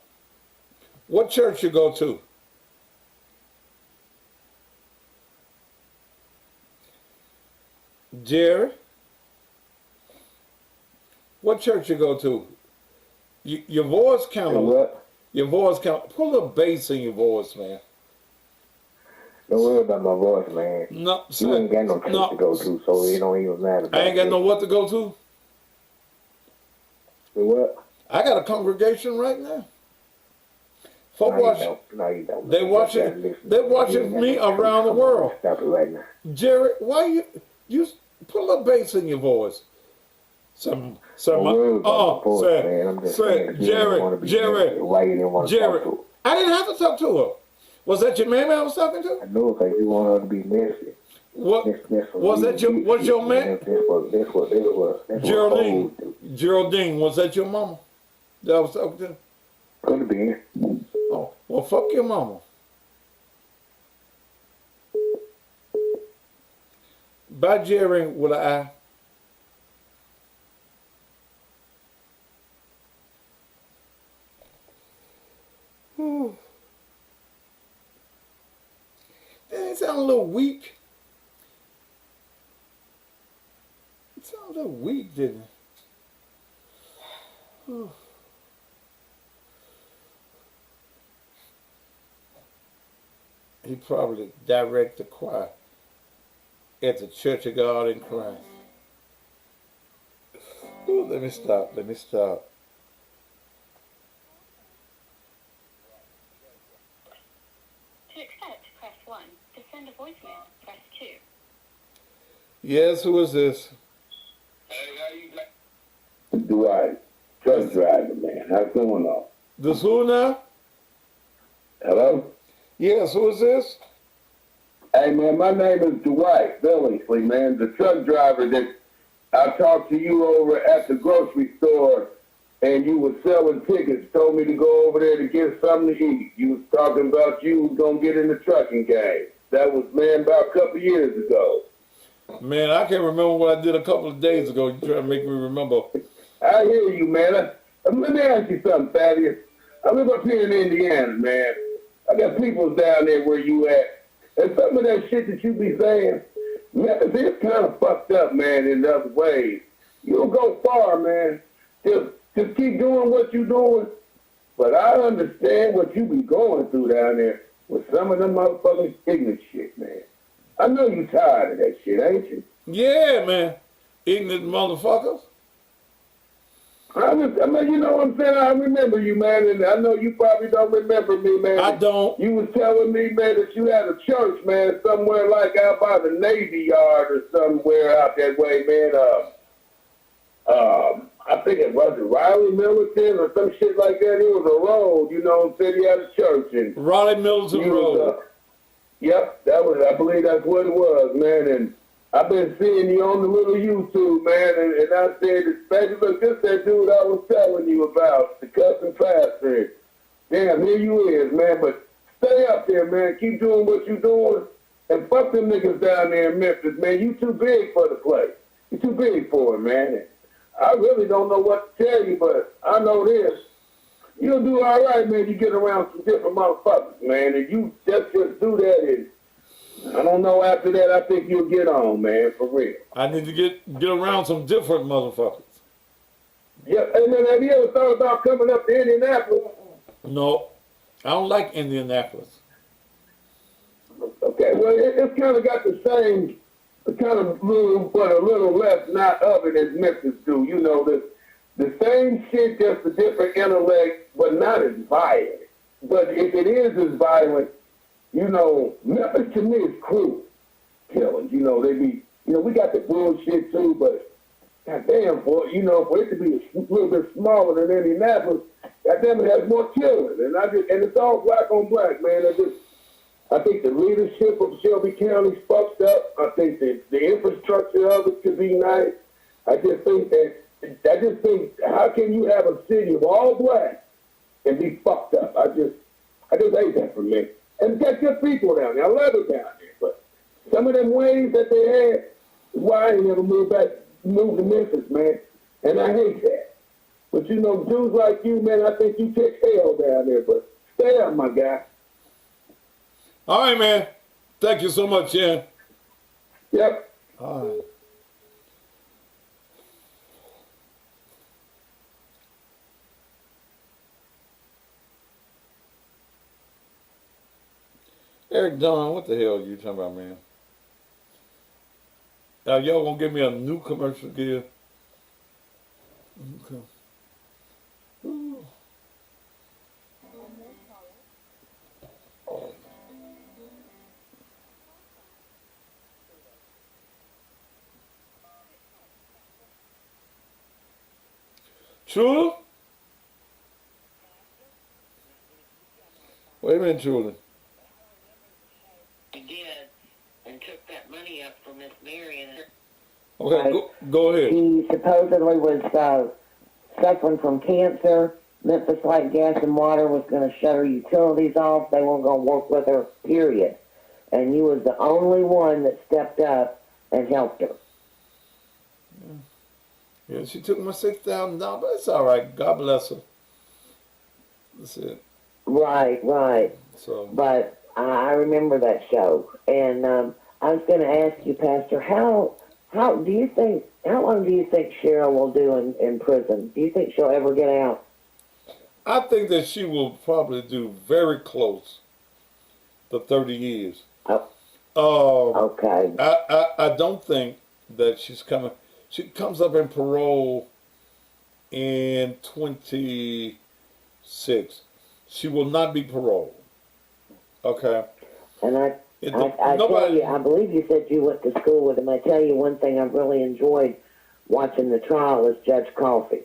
What church you go to? Jerry? What church you go to? Your voice count. Your voice count. Put a little bass in your voice, man. Don't worry about my voice, man. No, you ain't got no church to go to, so it don't even matter. I ain't got no what to go to. What? I got a congregation right now. Folk No, you don't. They watching me around the world. Stop it right now. Jerry, why you put a little bass in your voice? Jerry, why you didn't want to talk to her? I didn't have to talk to her. Was that your man I was talking to? I know, because you want her to be messy. Was your man? Geraldine, was that your mama that I was talking to? Could have been. Oh, well, fuck your mama. By Jerry with an I. Didn't it sound a little weak? It sounded a little weak, didn't it? He probably direct the choir at the Church of God in Christ. Ooh, let me stop. To accept, press 1. To send a voicemail, press 2. Yes, who is this? Dwight, truck driver, man. How's going on? This who now? Hello? Yes, who is this? Hey, man, my name is Dwight Billingsley, man, the truck driver that I talked to you over at the grocery store, and you were selling tickets, told me to go over there to get something to eat. You was talking about you was going to get in the trucking game. That was, man, about a couple years ago. Man, I can't remember what I did a couple of days ago. You trying to make me remember. I hear you, man. Let me ask you something, Thaddeus. I live up here in Indiana, man. I got people down there where you at. And some of that shit that you be saying, man, it's kind of fucked up, man, in other ways. You don't go far, man. Just keep doing what you're doing. But I understand what you be going through down there with some of them motherfucking ignorant shit, man. I know you tired of that shit, ain't you? Yeah, man. Ignorant motherfuckers. I mean, you know what I'm saying? I remember you, man, and I know you probably don't remember me, man. I don't. You was telling me, man, that you had a church, man, somewhere like out by the Navy Yard or somewhere out that way, man. I think it was Riley Militant or some shit like that. It was a road, you know, said he had a church. And Riley Militant Road. Yep, I believe that's what it was, man, and I've been seeing you on the little YouTube, man, and I said, especially, look, this that dude I was telling you about, the cousin pastor. Damn, here you is, man, but stay up there, man. Keep doing what you doing, and fuck them niggas down there in Memphis, man. You too big for the place. You too big for it, man. And I really don't know what to tell you, but I know this. You'll do all right, man. You get around some different motherfuckers, man, and you just do that, and I don't know, after that, I think you'll get on, man, for real. I need to get around some different motherfuckers. Yeah, and then have you ever thought about coming up to Indianapolis? No, I don't like Indianapolis. Okay, well, it's kind of got the same kind of room, but a little less not of it as Memphis do. You know, the same shit, just a different intellect, but not as violent. But if it is as violent, you know, Memphis to me is cruel killings. You know, they be, you know, we got the bullshit too, but goddamn, boy, you know, for it to be a little bit smaller than Indianapolis, goddamn, it has more killers. And it's all black on black, man. I think the leadership of Shelby County is fucked up. I think the infrastructure of it could be nice. I just think how can you have a city of all black and be fucked up? I just hate that for me. And got good people down there. I love it down there. But Some of them ways that they had is why I ain't never moved to Memphis, man. And I hate that. But you know, dudes like you, man, I think you catch hell down there. But stay up, my guy. All right, man. Thank you so much, Jen. Yep. All right. Eric Don, what the hell are you talking about, man? Y'all gonna give me a new commercial gear? Okay. Ooh. True? Wait a minute, Julie. He did, and took that money up for Miss Mary. And Okay, go ahead. He supposedly was suffering from cancer. Memphis Light Gas and Water was going to shut her utilities off. They weren't going to work with her, period. And you was the only one that stepped up and helped her. Yeah, she took my $6,000, but it's all right. God bless her. That's it. Right, right. So, but I remember that show, and I was going to ask you, Pastor, how long do you think Sherra will do in prison? Do you think she'll ever get out? I think that she will probably do very close to 30 years. Okay. I don't think that she's coming. She comes up in parole in 26. She will not be paroled. Okay. And I tell you, I believe you said you went to school with him. I tell you one thing I've really enjoyed watching the trial is Judge Coffey.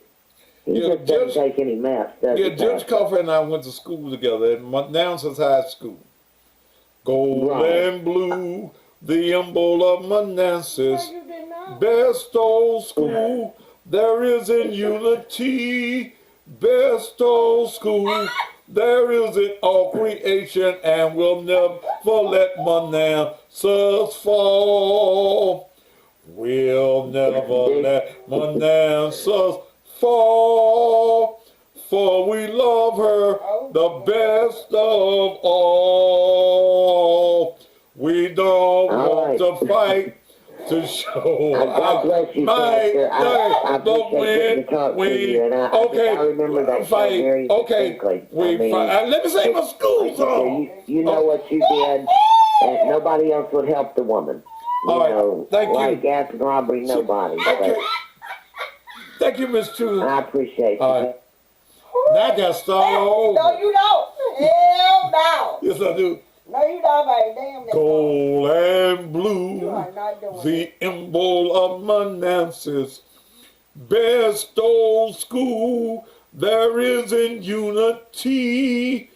He just doesn't take any mess, does he? Yeah, Judge Coffey and I went to school together at Manassas High School. Gold and blue, the emblem of Manassas. Best old school there is in unity. Best old school there is in all creation, and we'll never let Manassas fall. We'll never let Manassas fall, for we love her the best of all. We don't want to fight to show God bless you, Pastor. I appreciate getting to talk to you, and I remember that show very distinctly. Let me say my school song. You know what you did, and nobody else would help the woman. You know, thank you. Like gas and robbery, nobody. Okay. Thank you, Miss True. I appreciate you. Now I got started all No, you don't. Hell no. Yes, I do. No, you don't, baby. Damn that. Gold and blue, You are not doing the emblem of Manassas. Best old school there is in unity.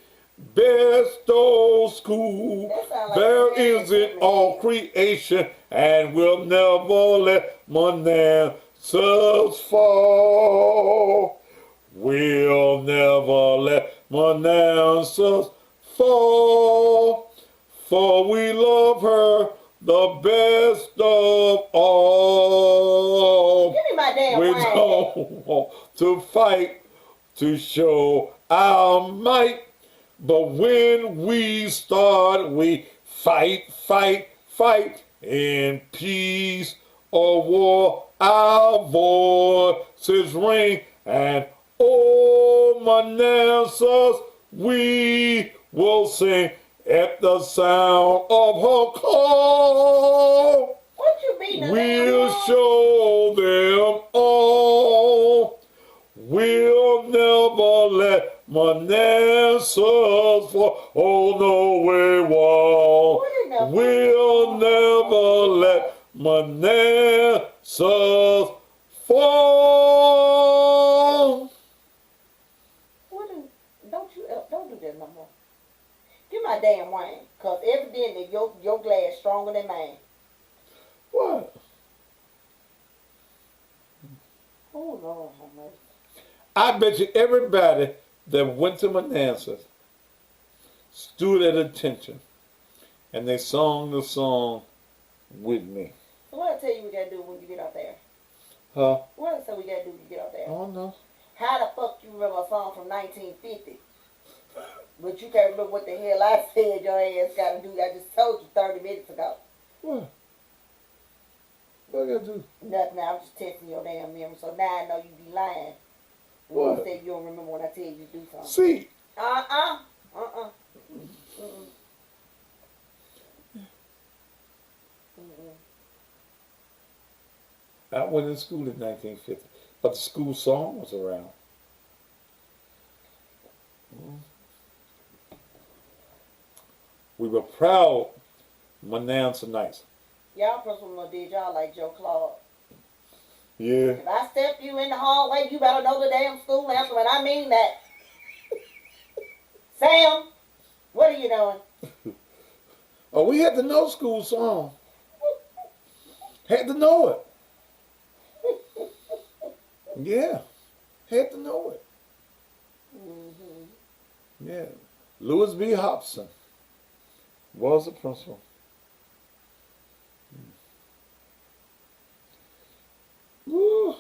Best old school there is in all creation, and we'll never let Manassas fall. We'll never let Manassas fall, for we love her the best of all. Give me my damn We wine. don't want to fight to show our might, but when we start, we fight, fight, fight in peace or war. Our voices ring, and oh, Manassas, we will sing at the sound of her call. What you mean? We'll show them all. We'll never let Manassas fall. Oh, no, we won't. We'll never let Manassas fall. Don't do that no more. Give my damn wine, cause evidently your glass stronger than mine. What? Oh Lord, have mercy. I bet you everybody that went to Manassas stood at attention and they sung the song, with me. So what I tell you we gotta do when you get out there? Huh? What else we gotta do when you get out there? I don't know. How the fuck you remember a song from 1950? But you can't remember what the hell I said your ass gotta do. I just told you 30 minutes ago. What? What I gotta do? Nothing. I was just testing your damn memory. So now I know you be lying. What? You say you don't remember when I tell you to do something. See. I went to school in 1950, but the school song was around. We were proud Mananza nights. Y'all principal did y'all like Joe Claude. Yeah. If I step you in the hallway, you better know the damn school answer, and I mean that. Sam, what are you doing? Oh, we had to know school song. Had to know it. Yeah. Had to know it. Yeah. Louis B. Hobson was the principal. Woo.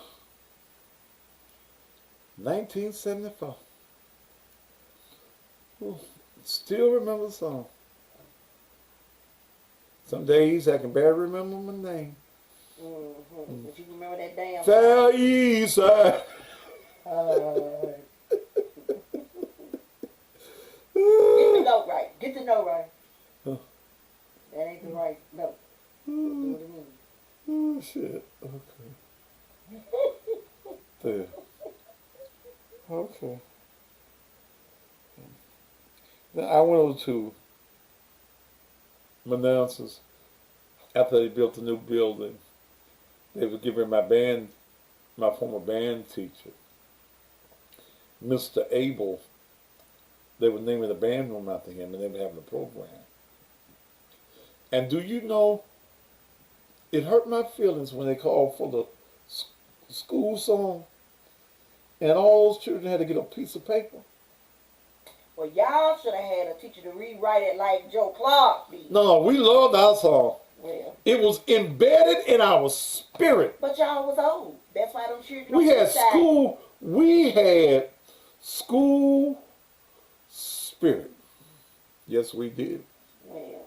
1974. Ooh. Still remember the song. Some days I can barely remember my name. But you remember that damn Fair East Side. Get the note right. Get the note right. Huh. That ain't the right note. Do what it means. Oh, shit. Okay. There. Okay. Now, I went over to Manassas after they built a new building. They were giving my former band teacher, Mr. Abel, they were naming the band room after him, and they were having a program. And do you know, it hurt my feelings when they called for the school song, and all those children had to get a piece of paper. Well, y'all should have had a teacher to rewrite it like Joe Clark did. No, we loved our song. Well, it was embedded in our spirit. But y'all was old. That's why them children. We had school. We had school spirit. Yes, we did. Well,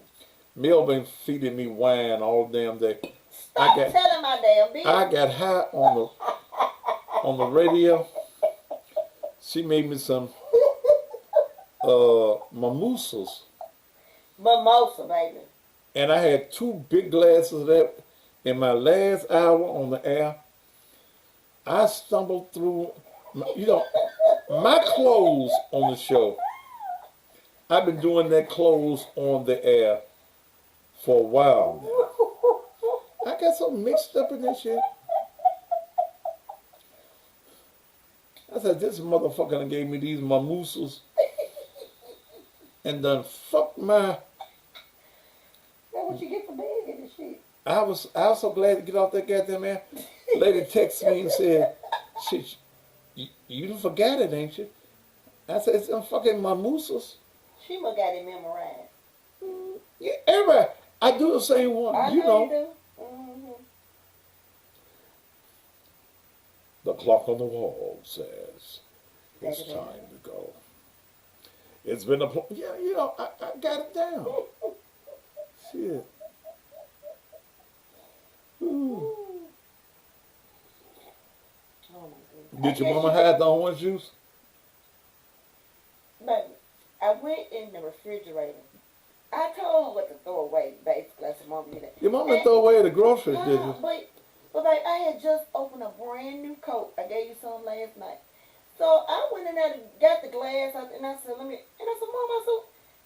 Mel been feeding me wine all damn day. Stop telling my damn business. I got high on the radio. She made me some mimosas. Mimosa, baby. And I had 2 big glasses of that in my last hour on the air. I stumbled through, my clothes on the show. I've been doing that clothes on the air for a while now. I got so mixed up in this shit. I said, this motherfucker done gave me these mimosas and done fucked my... That's what you get for being this shit. I was so glad to get off that goddamn air. Lady texted me and said, shit, you done forgot it, ain't you? I said, it's them fucking mimosas. She must got it memorized. Yeah, everybody. I do the same one. I know. You do. Mm-hmm. The clock on the wall says it's time to go. It's been a... Yeah, I got it down. Shit. Ooh. Oh my Did your mama have the orange juice? Baby, I went in the refrigerator. I told her what to throw away, basically. I said, Mama, you know. Your mama didn't throw away the groceries, did you? But babe, I had just opened a brand new coat. I gave you some last night. So I went in there and got the glass out, and I said, Mom, I said,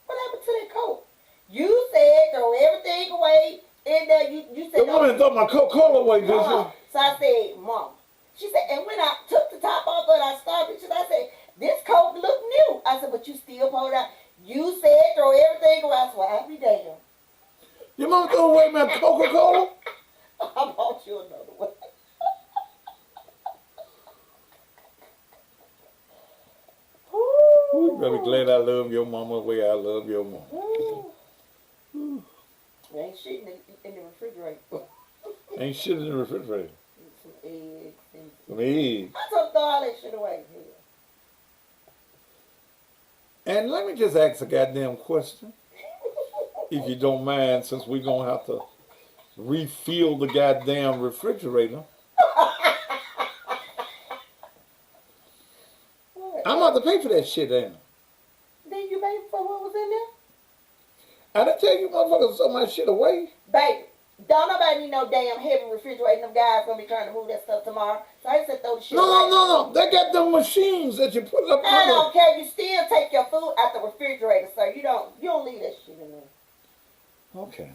what happened to that coat? You said throw everything away, and you said... The woman threw my Coca-Cola away, did you? So I said, Mom. She said, and when I took the top off of it, I started, I said, this coat look new. I said, but you still pulled it out. You said throw everything away. I said, well, I'll be damned. Your mom threw away my Coca-Cola? I bought you another one. You better be glad I love your mama the way I love your mama. There ain't shit in the refrigerator. Ain't shit in the refrigerator. Some eggs and Some eggs. I told her throw all that shit away. And let me just ask a goddamn question, if you don't mind, since we're going to have to refill the goddamn refrigerator. I'm about to pay for that shit, ain't I? Then you paid for what was in there? I didn't tell you motherfuckers throw my shit away. Baby, don't nobody need no damn heavy refrigerator. Them guys gonna be trying to move that stuff tomorrow. So I said throw the shit away. No. They got them machines that you put up. I don't care. You still take your food out the refrigerator, sir. You don't leave that shit in there. Okay.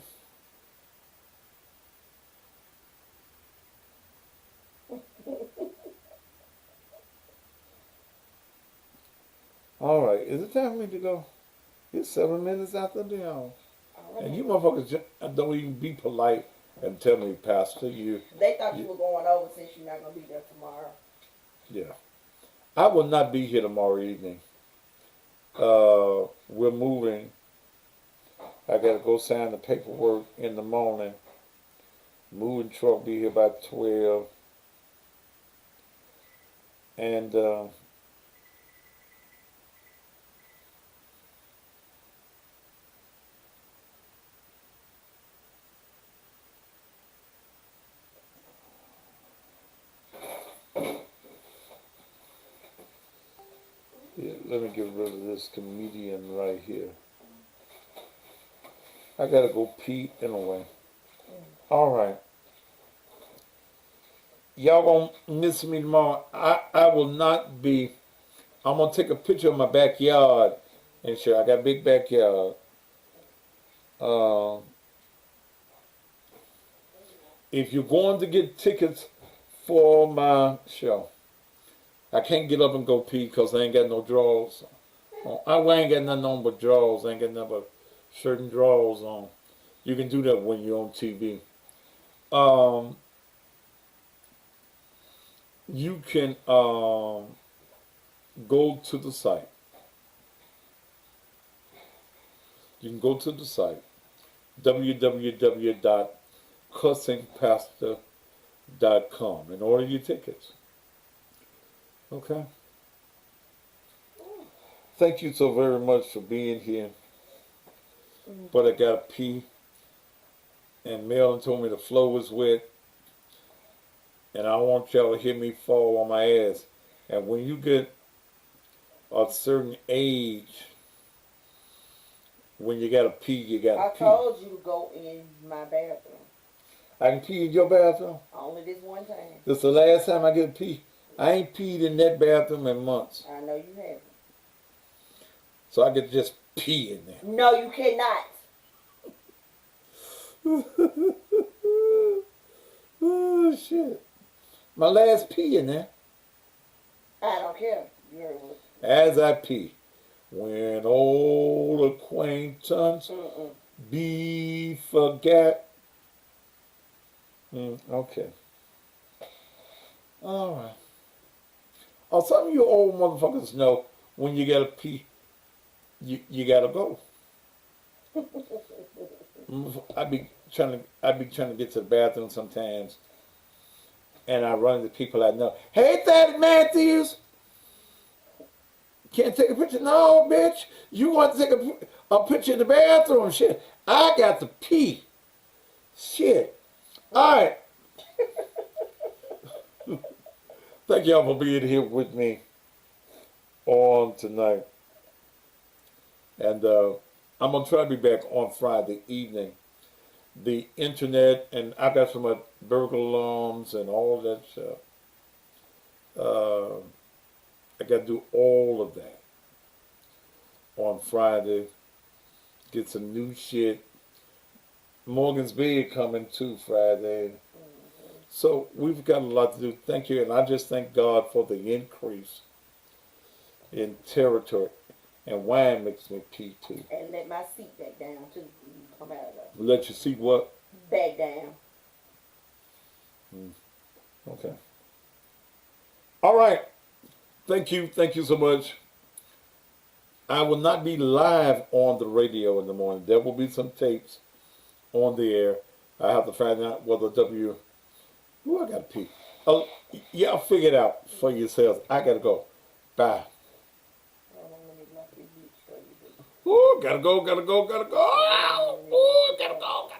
All right. Is it time for me to go? It's 7 minutes after the hour. And you motherfuckers don't even be polite and tell me, Pastor, They thought you were going over since you're not going to be there tomorrow. Yeah. I will not be here tomorrow evening. We're moving. I got to go sign the paperwork in the morning. Moving truck be here by 12. And yeah, let me get rid of this comedian right here. I gotta go pee anyway. All right. Y'all gonna miss me tomorrow. I will not be. I'm gonna take a picture of my backyard and show. I got a big backyard. If you're going to get tickets for my show, I can't get up and go pee because I ain't got no drawers. I ain't got nothing on but drawers. I ain't got nothing but shirt and drawers on. You can do that when you're on TV. You can go to the site. You can go to the site, www.cussingpastor.com, and order your tickets. Okay? Thank you so very much for being here. But I got to pee. And Melvin told me the floor was wet. And I want y'all to hear me fall on my ass. And when you get a certain age, when you got to pee, you got to pee. I told you to go in my bathroom. I can pee in your bathroom? Only this one time. This is the last time I get to pee. I ain't peed in that bathroom in months. I know you haven't. So I get to just pee in there. No, you cannot. Oh, shit. My last pee in there. I don't care. You heard what? As I pee. When old acquaintance be forgot. Okay. All right. Oh, some of you old motherfuckers know when you gotta pee, you gotta go. I be trying to get to the bathroom sometimes, and I run into people I know. Hey, Thaddeus Matthews, can't take a picture? No, bitch. You want to take a picture in the bathroom? Shit, I got to pee. Shit. All right. Thank y'all for being here with me on tonight. And I'm going to try to be back on Friday evening. The internet, and I got some burglar alarms and all that stuff. I got to do all of that on Friday. Get some new shit. Morgan's Bed coming too Friday. So we've got a lot to do. Thank you. And I just thank God for the increase in territory. And wine makes me pee too. And let my seat back down too. Come out of there. Let your seat what? Back down. Okay. All right. Thank you. Thank you so much. I will not be live on the radio in the morning. There will be some tapes on the air. I have to find out whether W. Ooh, I got to pee. Oh, y'all figure it out for yourselves. I got to go. Bye. Ooh, gotta go. Ooh, gotta go.